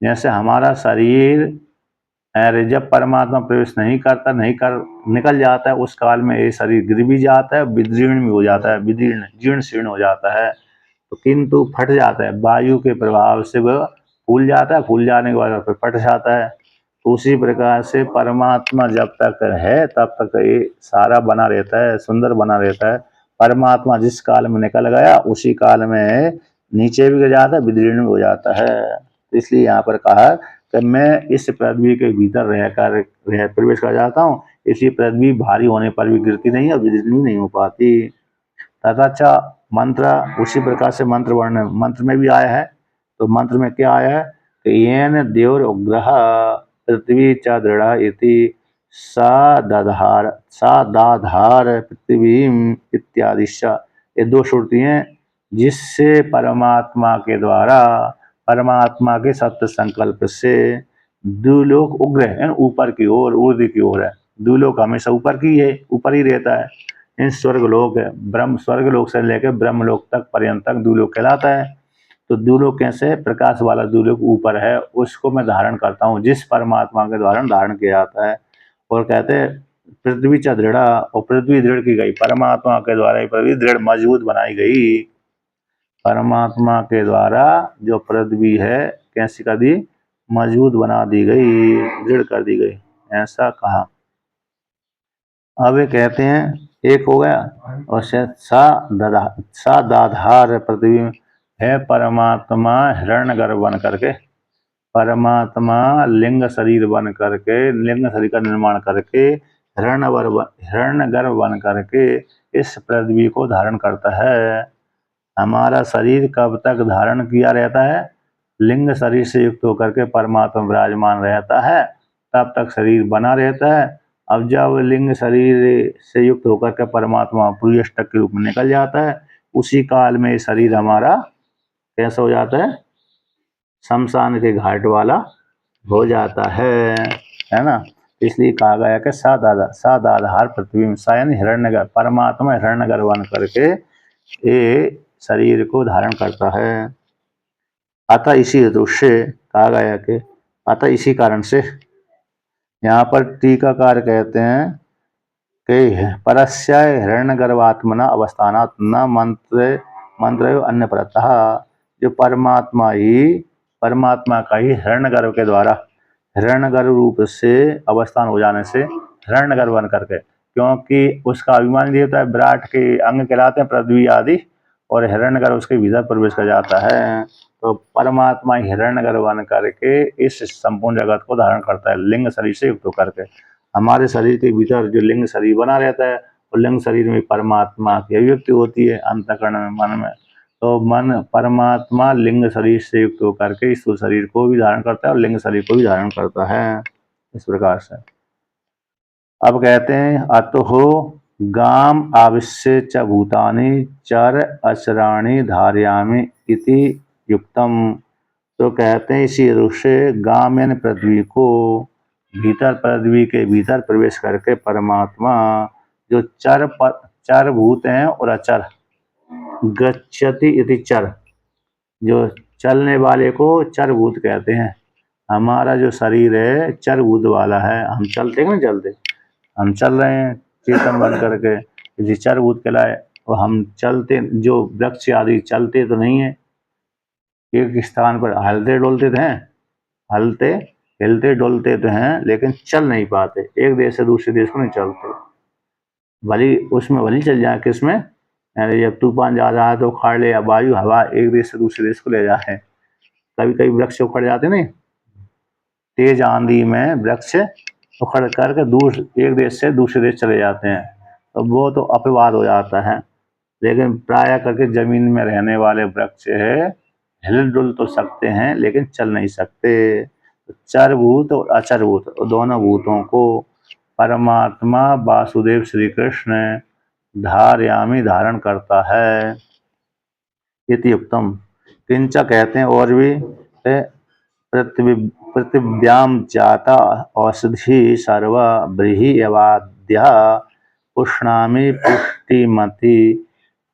जैसे हमारा शरीर, अरे जब परमात्मा प्रवेश नहीं करता, नहीं कर निकल जाता है, उस काल में ये शरीर गिर भी जाता है, विदीर्ण भी हो जाता है, विदीर्ण जीर्ण शीर्ण हो जाता है, तो किंतु फट जाता है, वायु के प्रभाव से वह फूल जाता है, फूल जाने के बाद फिर फट जाता है। तो उसी प्रकार से परमात्मा जब तक है तब तक ये सारा बना रहता है, सुंदर बना रहता है। परमात्मा जिस काल में निकल गया उसी काल में नीचे भी गिर जाता है, विदीर्ण भी हो जाता है। तो इसलिए यहाँ पर कहा कि मैं इस पृथ्वी के भीतर रहकर प्रवेश कर जाता हूँ, इसलिए पृथ्वी भारी होने पर भी गिरती नहीं और विदीर्ण भी नहीं हो पाती। तथा मंत्र उसी प्रकार से मंत्र वर्णन मंत्र में भी आया है। तो मंत्र में क्या आया है कि येन देवर उग्रह पृथ्वी च दृढ़ इति सा दाधार पृथ्वी इत्यादि। ये दो श्रुति हैं जिससे परमात्मा के द्वारा, परमात्मा के सत्य संकल्प से द्युलोक उग्र है, ऊपर की ओर, ऊर्ध्व की ओर है। द्युलोक हमेशा ऊपर की है, ऊपर ही रहता है। इन स्वर्गलोक है, ब्रह्म स्वर्गलोक से लेकर ब्रह्मलोक तक पर्यंत तक द्युलोक कहलाता है। तो द्युलोक कैसे, प्रकाश वाला द्युलोक ऊपर है, उसको मैं धारण करता हूँ, जिस परमात्मा के द्वारा धारण किया जाता है। और कहते हैं पृथ्वी च दृढ़, और पृथ्वी दृढ़ की गई, परमात्मा के द्वारा ही पृथ्वी दृढ़ मजबूत बनाई गई। परमात्मा के द्वारा जो पृथ्वी है कैसी कर दी, मजबूत बना दी गई, दृढ़ कर दी गई, ऐसा कहा। अब ये कहते हैं एक हो गया, और सा दाधार पृथ्वी है परमात्मा हिरण्यगर्भ बन करके, परमात्मा लिंग शरीर बन करके, लिंग शरीर का निर्माण करके हिरण्यगर्भ बन करके इस पृथ्वी को धारण करता है। हमारा शरीर कब तक धारण किया रहता है, लिंग शरीर से युक्त होकर के परमात्मा विराजमान रहता है, तब तक शरीर बना रहता है। अब जब लिंग शरीर से युक्त होकर के परमात्मा पुरुषटक के रूप में निकल जाता है, उसी काल में शरीर हमारा कैसा हो जाता है, शमशान के घाट वाला हो जाता है ना। इसलिए कहा गया कि सादाधार पृथ्वी में सायन हिरण्यगर, परमात्मा हिरण्यगर बन करके ये शरीर को धारण करता है। अतः इसी हेतु से कहा गया कि अतः इसी कारण से, यहाँ पर टीकाकार कहते हैं कि परस्य हिरण्यगर्भात्मना अवस्थानात् न मंत्र अन्य परतः, जो परमात्मा का ही हिरण्यगर्भ के द्वारा, हिरण्यगर्भ रूप से अवस्थान हो जाने से हिरण्यगर्भ बन करके, क्योंकि उसका अभिमान ये होता है, विराट के अंग कहलाते हैं पृथ्वी आदि, और हिरण्यगर्भ उसके भीतर प्रवेश कर जाता है। तो परमात्मा हिरण्यगर्भ बन करके इस संपूर्ण जगत को धारण करता है, लिंग शरीर से युक्त होकर के। हमारे शरीर के भीतर जो लिंग शरीर बना रहता है, और लिंग शरीर में परमात्मा की अभिव्यक्ति होती है अंतःकरण में, मन में। तो मन परमात्मा लिंग शरीर से युक्त होकर के इस शरीर को भी धारण करता है और लिंग शरीर को भी धारण करता है, इस प्रकार से। अब कहते हैं अतो गाम आविश्य च भूतानि चर अचराणि धारयामि इति युक्तम। तो कहते हैं इसी रूप से गाम यानी पृथ्वी को भीतर, पृथ्वी के भीतर प्रवेश करके परमात्मा जो चर भूत हैं और अचर, गच्छति इति चर, जो चलने वाले को चर भूत कहते हैं। हमारा जो शरीर है चर भूत वाला है, हम चलते हैं ना, चलते हम चल रहे हैं चेतन बन करके, इसी चर भूत कहलाए। और हम चलते, जो वृक्ष आदि चलते तो नहीं है, एक स्थान पर हलते डोलते तो हैं, हलते हिलते डोलते तो हैं, लेकिन चल नहीं पाते, एक देश से दूसरे देश को नहीं चलते। भली उसमें भली चल जाए, किसमें, यानी जब तूफान जा रहा है तो उखाड़ ले, या वायु हवा एक देश से दूसरे देश को ले जाए। कभी कभी वृक्ष उखड़ जाते नहीं, तेज आंधी में वृक्ष उखड़ करके दूर एक देश से दूसरे देश चले जाते हैं, तो वो तो अपवाद हो जाता है। लेकिन प्राय करके जमीन में रहने वाले वृक्ष है, हिल डुल तो सकते हैं लेकिन चल नहीं सकते। चर भूत और अचर भूत दोनों भूतों को परमात्मा वासुदेव श्री कृष्ण धारयामी धारण करता है। इति युक्तम। किंच कहते हैं और भी, पृथिव्याम जाता औषधि सर्वा बृहियवाद्या पुष्णामि पुष्टिमति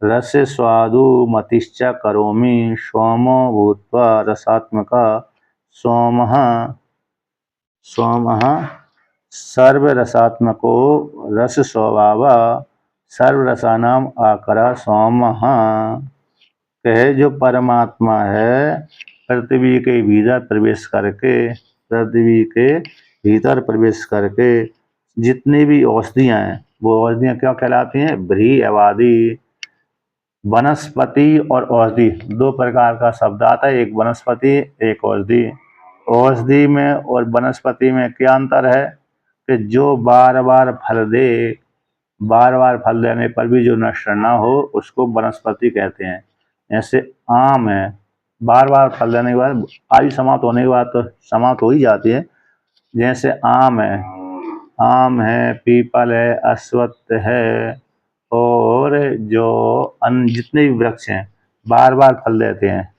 रस स्वादुमतिश्च करोमि सोमो भूत्वा रसात्मक सोमः सोमः सर्वरसात्मको रस स्वभाव सर्वरसानाम आकरा सोमः। कहे जो परमात्मा है पृथ्वी के भीतर प्रवेश करके, पृथ्वी के भीतर प्रवेश करके जितनी भी औषधियाँ हैं, वो औषधियाँ क्या कहलाती हैं, ब्री आबादी। वनस्पति और औषधि दो प्रकार का शब्द आता है, एक वनस्पति एक औषधि। औषधि में और वनस्पति में क्या अंतर है कि जो बार बार फल दे, बार बार फल देने पर भी जो नष्ट ना हो, उसको वनस्पति कहते हैं। जैसे आम है, बार बार फल देने के बाद आयु समाप्त होने के बाद तो समाप्त हो ही जाती है। जैसे आम है, पीपल है, अश्वत्थ है, और जो अन्य जितने भी वृक्ष हैं बार बार फल देते हैं।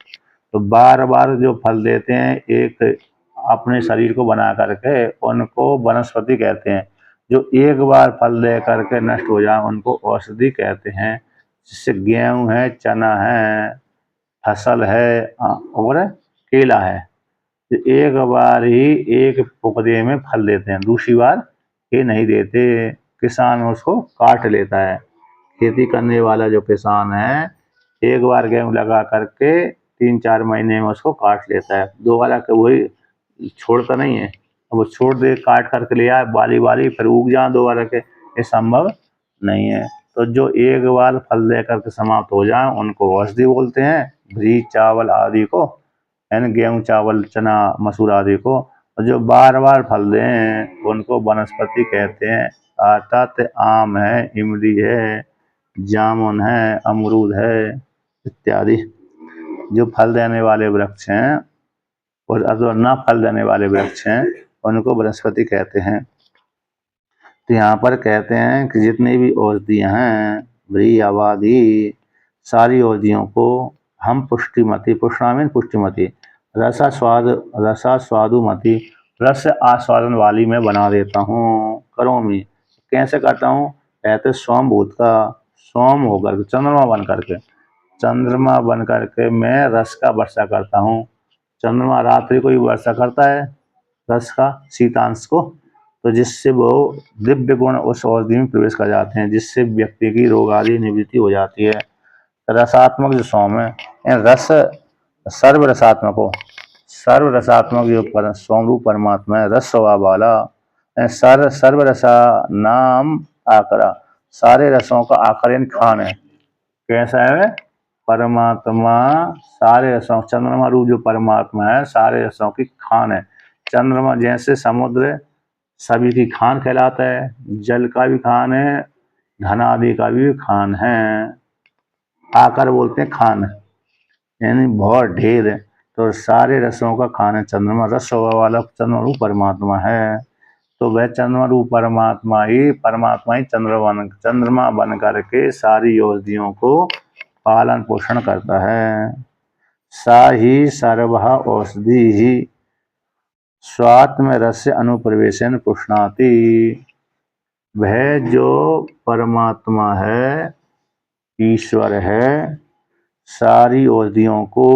तो बार बार जो फल देते हैं एक अपने शरीर को बना करके, उनको वनस्पति कहते हैं। जो एक बार फल दे करके नष्ट हो जाए उनको औषधि कहते हैं। जैसे गेहूँ है, चना है, फसल है और केला है। तो एक बार ही एक पुकदे में फल देते हैं, दूसरी बार ये नहीं देते। किसान उसको काट लेता है, खेती करने वाला जो किसान है एक बार गेहूँ लगा करके 3-4 महीने में उसको काट लेता है, दोबारा के वही छोड़ता नहीं है। अब वो छोड़ दे, काट करके ले आए बाली बाली, फिर उग जाए दोबारा के, ये संभव नहीं है। तो जो एक बार फल दे करके समाप्त हो जाए उनको औषधि बोलते हैं, घी चावल आदि को, यानी गेहूँ चावल चना मसूर आदि को। और जो बार बार फल दें उनको वनस्पति कहते हैं। अर्थात आम है, इमली है, जामुन है, अमरूद है इत्यादि जो फल देने वाले वृक्ष हैं, और अगर ना फल देने वाले वृक्ष हैं उनको वनस्पति कहते हैं। तो यहाँ पर कहते हैं कि जितनी भी औषधियाँ हैं, ब्री आबादी, सारी औषधियों को हम पुष्टिमति, पुष्णामीन पुष्टिमति, रसा स्वादुमति, रस आस्वादन वाली में बना देता हूँ। करोमि कैसे करता हूँ, कहते सोम भूत का, सोम होकर चंद्रमा बन करके, चंद्रमा बन करके मैं रस का वर्षा करता हूँ। चंद्रमा रात्रि को ही वर्षा करता है रस का, शीतांश को, तो जिससे वो दिव्य गुण उस औषधि में प्रवेश कर जाते हैं, जिससे व्यक्ति की रोग आदि निवृत्ति हो जाती है। रसात्मक जो सोम है, रस सर्व रसात्मक हो, सर्व रसात्मक जो सोम रूप परमात्मा है, रस स्वभाव वाला, सर्व रसा नाम आकरा, सारे रसों का आकरण खान है। कैसा है परमात्मा, सारे रसों, चंद्रमा रूप जो परमात्मा है सारे रसों की खान है। चंद्रमा जैसे समुद्र सभी की खान कहलाता है, जल का भी खान है, धन आदि का भी खान है। आकर बोलते हैं खान, यानी बहुत ढेर है। तो सारे रसों का खान है चंद्रमा, रस स्वभाव वाला चंद्रमा रूप परमात्मा है। तो वह चंद्रमा रूप परमात्मा ही चंद्रमा बन करके सारी योगियों को पालन पोषण करता है। सा ही सर्व औषधि ही स्वात्म रस्य अनुप्रवेशन पुष्णाति। वह जो परमात्मा है, ईश्वर है, सारी औषधियों को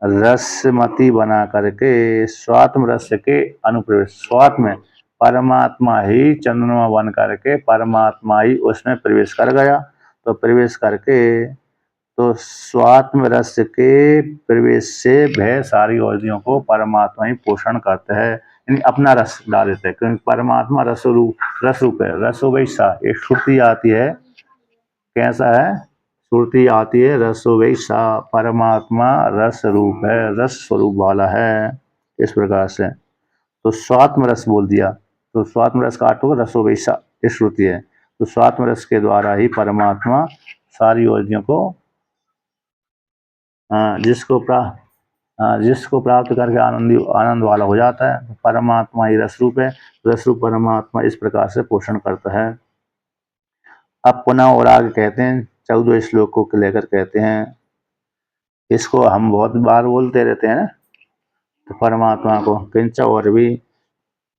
रसमती बना करके स्वात्म रस के अनुप्रवेश, स्वात्म परमात्मा ही चंद्रमा बन करके परमात्मा ही उसमें प्रवेश कर गया। तो प्रवेश करके तो स्वात्म रस के प्रवेश से वह सारी औषधियों को परमात्मा ही पोषण करते हैं, यानी अपना रस डाल देते हैं, क्योंकि परमात्मा रस रूप है। रसो वैसा एक श्रुति आती है, कैसा है श्रुति आती है, रसो वैसा, परमात्मा रस रूप है, रस स्वरूप वाला है, इस प्रकार से। तो स्वात्म रस बोल दिया, तो स्वात्म रस का अर्थ होगा रसो वैसा, इस श्रुति है। तो स्वात्म रस के द्वारा ही परमात्मा सारी औषधियों को जिसको प्राप्त करके आनंद वाला हो जाता है। परमात्मा ही रस रूप है, रस रूप परमात्मा इस प्रकार से पोषण करता है। अब पुनः और आगे कहते हैं, 14 श्लोकों को लेकर कहते हैं, इसको हम बहुत बार बोलते रहते हैं, तो परमात्मा को किंच और भी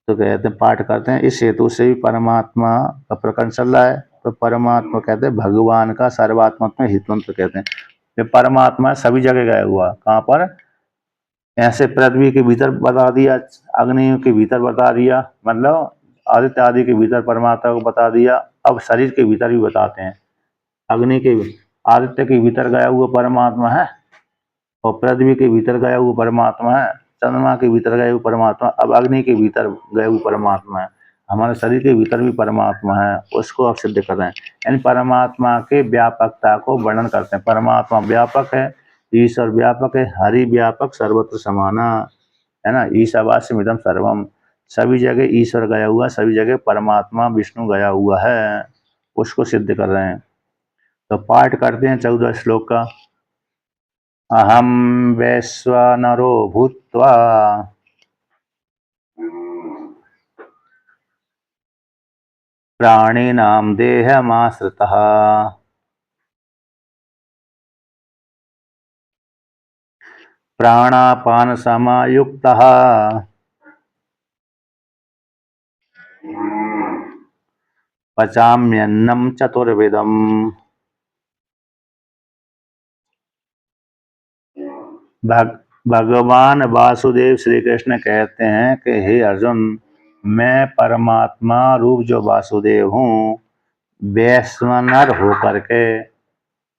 तो कहते हैं, पाठ करते हैं। इस हेतु से भी परमात्मा का प्रकरण चल रहा है। तो परमात्मा कहते हैं भगवान का सर्वात्मत्व हितवंत कहते हैं। ये परमात्मा सभी जगह गया हुआ, कहाँ पर, ऐसे पृथ्वी के भीतर बता दिया, अग्नि के भीतर बता दिया, मतलब आदित्य आदि के भीतर परमात्मा को बता दिया। अब शरीर के भीतर भी बताते हैं, अग्नि के आदित्य के भीतर गया हुआ परमात्मा है, और पृथ्वी के भीतर गया हुआ परमात्मा है, चंद्रमा के भीतर गए हुए परमात्मा, अब अग्नि के भीतर गए हुए परमात्मा है, हमारे शरीर के भीतर भी परमात्मा है, उसको अब सिद्ध कर रहे हैं। यानी परमात्मा के व्यापकता को वर्णन करते हैं। परमात्मा व्यापक है, ईश्वर व्यापक है, हरि व्यापक सर्वत्र समाना, है ना, ईशावास्यमिदं सर्वम, सभी जगह ईश्वर गया हुआ, सभी जगह परमात्मा विष्णु गया हुआ है, उसको सिद्ध कर रहे हैं। तो पाठ करते हैं 14 श्लोक का। अहम वैश्वानरो भूत्वा प्राणिनां देहमाश्रितः प्राणापान समायुक्तः पचाम्यन्नं चतुर्विधम्। भगवान वासुदेव श्री कृष्ण कहते हैं कि हे अर्जुन, मैं परमात्मा रूप जो वासुदेव हूँ, वैश्वानर होकर के,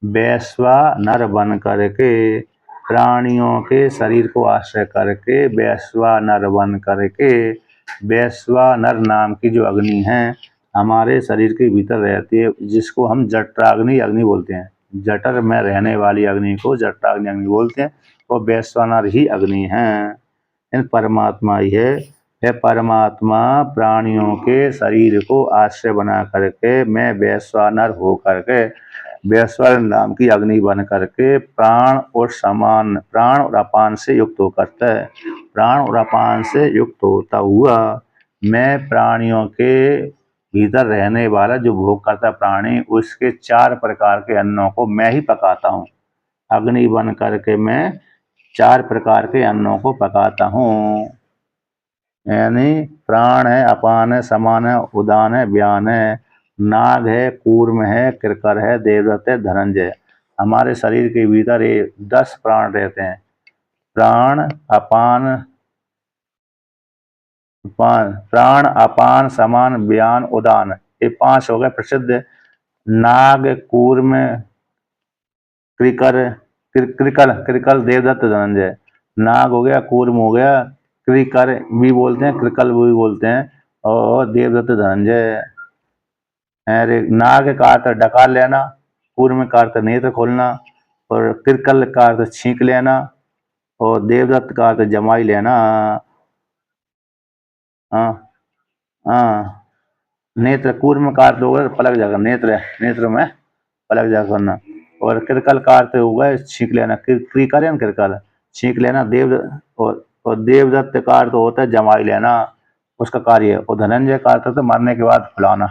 वैश्वानर बन करके, प्राणियों के शरीर को आश्रय करके वैश्वानर बन करके, वैश्वानर नाम की जो अग्नि है हमारे शरीर के भीतर रहती है, जिसको हम जठराग्नि अग्नि बोलते हैं। जठर में रहने वाली अग्नि को जठराग्नि अग्नि बोलते हैं, और वैश्वानर ही अग्नि है, इन परमात्मा ही है। यह परमात्मा प्राणियों के शरीर को आश्रय बना करके मैं वैश्वानर हो करके, वैश्वानर नाम की अग्नि बन करके प्राण और अपान से युक्त होकर है, प्राण और अपान से युक्त होता हुआ मैं प्राणियों के भीतर रहने वाला जो भोग करता प्राणी, उसके 4 प्रकार के अन्नों को मैं ही पकाता हूँ। अग्नि बन करके मैं 4 प्रकार के अन्नों को पकाता हूँ, यानी प्राण है, अपान है, समान है, उदान है, व्यान है, नाग है, कूर्म है, कृकर है, देवदत्त है, धनंजय। हमारे शरीर के भीतर ये 10 प्राण रहते हैं, प्राण अपान समान व्यान उदान, ये 5 हो गए प्रसिद्ध। नाग, कूर्म, कृकल देवदत्त धनंजय। नाग हो गया, कूर्म हो गया, कृकर भी बोलते हैं, कृकल भी बोलते हैं, और देवदत्त धनंजय। नाग का अर्थ डकार लेना, कूर्म का अर्थ नेत्र खोलना, और कृकल का अर्थ छींक लेना, और देवदत्त का अर्थ जमाई लेना। हाँ हाँ, नेत्र कूर्म का अर्थ होगा पलक जाकर, नेत्र में पलक जाकर करना, और कृकल का अर्थ होगा छींक लेना, क्रिकर है कृकल, छींक लेना। और देवदत्त का अर्थ होता है जमाई लेना, उसका कार्य है। और धनंजय का अर्थ तो मरने के बाद फुलाना,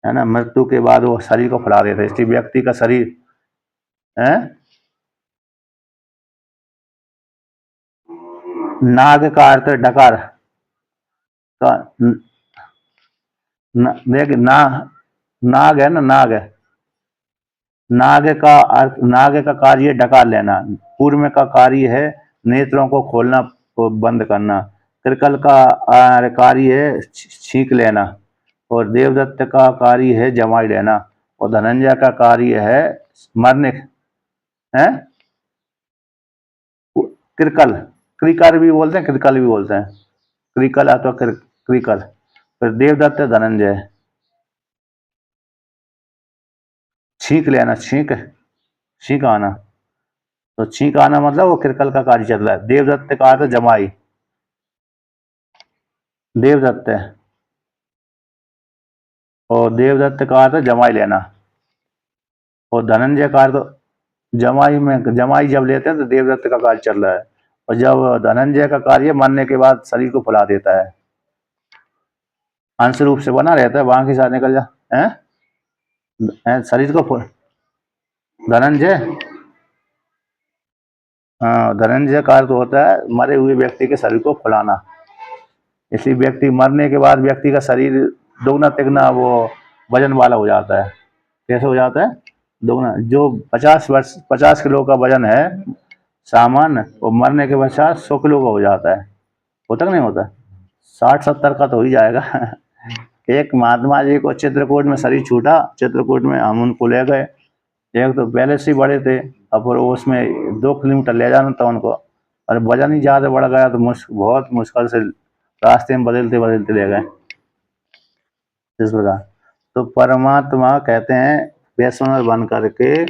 है ना, मृत्यु के बाद वो शरीर को फुला देता है। इसलिए व्यक्ति का शरीर है। नाग का अर्थ डकार का देख ना, नाग है ना, नाग है, नाग का अर्थ, नाग का कार्य डकार लेना, कूर्म का कार्य है नेत्रों को खोलना, को बंद करना, कृकल का कार्य है छींक लेना, और देवदत्त का कार्य है जमाई लेना, और धनंजय का कार्य है मरने है। कृकल, क्रिकर भी बोलते हैं, कृकल भी बोलते हैं, क्रिकल अथवा क्रिकल। फिर देवदत्त धनंजय, छींक लेना, छींक, छींक आना, तो छींक आना मतलब वो कृकल का कार्य चल रहा है। देवदत्त का अर्थ जमाई, देवदत्त है, और देवदत्त का अर्थ जमाई लेना, और धनंजय का अर्थ जमाई में, जमाई जब लेते हैं तो देवदत्त का कार्य चल रहा है, और जब धनंजय का कार्य मरने के बाद शरीर को फुला देता है, अंश रूप से बना रहता है, वहां के साथ निकल जा है शरीर को धनंजय, हाँ, धनंजय का अर्थ होता है मरे हुए व्यक्ति के शरीर को फुलाना। इसलिए व्यक्ति मरने के बाद व्यक्ति का शरीर दोगुना तिगुना वो वजन वाला हो जाता है। कैसे हो जाता है? दोगुना। जो 50 किलो का वजन है सामान्य, वो मरने के पश्चात 100 किलो का हो जाता है। होता कि नहीं होता? 60-70 का तो हो ही जाएगा। एक महात्मा जी को चित्रकूट में शरीर छूटा, चित्रकूट में हम उनको ले गए। एक तो पहले से ही बड़े थे, अब फिर उसमें 2 किलोमीटर ले जाना था उनको, और वजन ही ज़्यादा बढ़ गया तो बहुत मुश्किल से रास्ते में बदलते बदलते ले गए, इस प्रकार। तो परमात्मा कहते हैं वैष्णव बन करके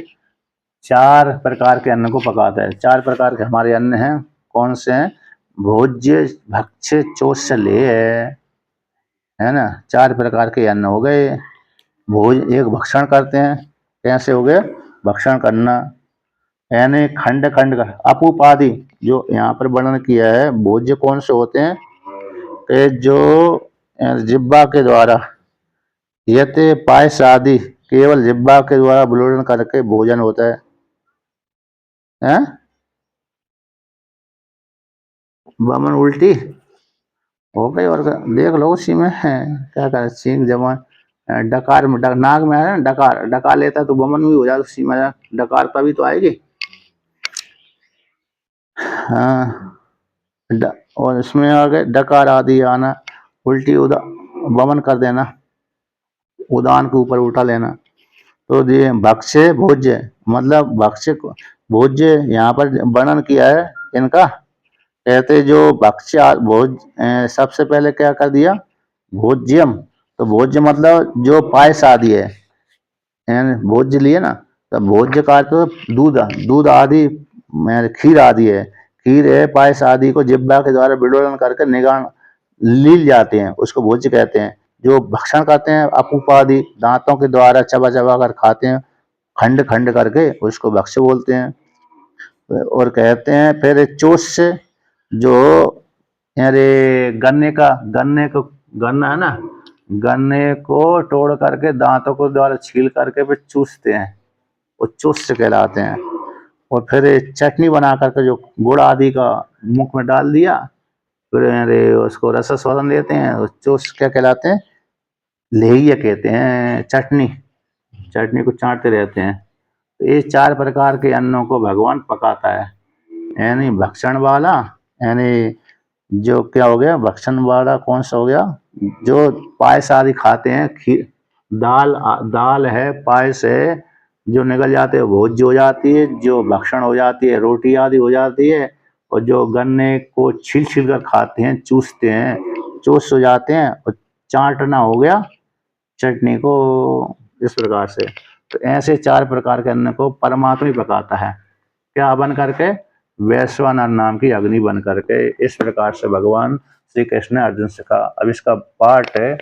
4 प्रकार के अन्न को पकाता है। 4 प्रकार के हमारे अन्न हैं। कौन से हैं? भोज्य, भक्ष्य, चोष्य है ना। 4 प्रकार के अन्न हो गए। भोज, एक भक्षण करते हैं, कैसे हो गए? भक्षण करना, यानी खंड खंड का अपूपादि, जो यहाँ पर वर्णन किया है। भोज्य कौन से होते हैं? कि जो जिब्बा के द्वारा, यते पायस आदि केवल जिब्बा के द्वारा विलोड़न करके भोजन होता है, हैं? बमन उल्टी हो गई, और देख लो उसी में है क्या कर छींक जमा, डकार में नाग में है ना, डकार, डकार लेता तो बमन भी हो जाता, उसी में डकार तभी तो आएगी। हाँ, और इसमें आ गए डकार आदि आना, उल्टी उदा बमन कर देना, उदान के ऊपर उठा लेना। तो ये भक्ष्य भोज्य, मतलब भक्ष्य भोज्य यहाँ पर वर्णन किया है इनका। कहते जो भक्ष्य भोज, सबसे पहले क्या कर दिया? भोज्यम। तो भोज्य मतलब जो पायस आदि है, भोज्य लिए ना, तो भोज्य का तो दूध, दूध आदि, खीर आदि है, खीर है, पायस आदि को जिब्बा के द्वारा विडोलन करके निगान लील जाते हैं, उसको भोज्य कहते हैं। जो भक्षण करते हैं अपूपादि, दांतों के द्वारा चबा चबा कर खाते हैं खंड खंड करके, उसको भक्ष्य बोलते हैं। और कहते हैं फिर चोष्य, जो अरे गन्ना है ना, गन्ने को तोड़ करके दांतों को द्वारा छील करके फिर चूसते हैं, वो चुस्य कहलाते हैं। और फिर चटनी बना करके जो गुड़ आदि का मुख में डाल दिया, फिर अरे उसको रस स्वादन देते हैं, चुस क्या कहलाते हैं? लेहिया कहते हैं, चटनी, चटनी को चाटते रहते हैं। तो ये 4 प्रकार के अन्नों को भगवान पकाता है। यानी भक्षण वाला, यानी जो क्या हो गया भक्षण वाला, कौन सा हो गया? जो पायस आदि खाते हैं, खीर, दाल, दाल है, पायस है, जो निकल जाते हैं भोज्य हो जाती है, जो भक्षण हो जाती है रोटी आदि हो जाती है, और जो गन्ने को छील छील कर खाते हैं, चूसते हैं, चूस हो जाते हैं, और चाटना हो गया चटनी को, इस प्रकार से। तो ऐसे 4 प्रकार के अन्न को परमात्मा ही पकाता है, क्या बन करके? वैश्वानर नाम की अग्नि बन करके। इस प्रकार से भगवान श्री कृष्ण ने अर्जुन से कहा। अब इसका पाठ है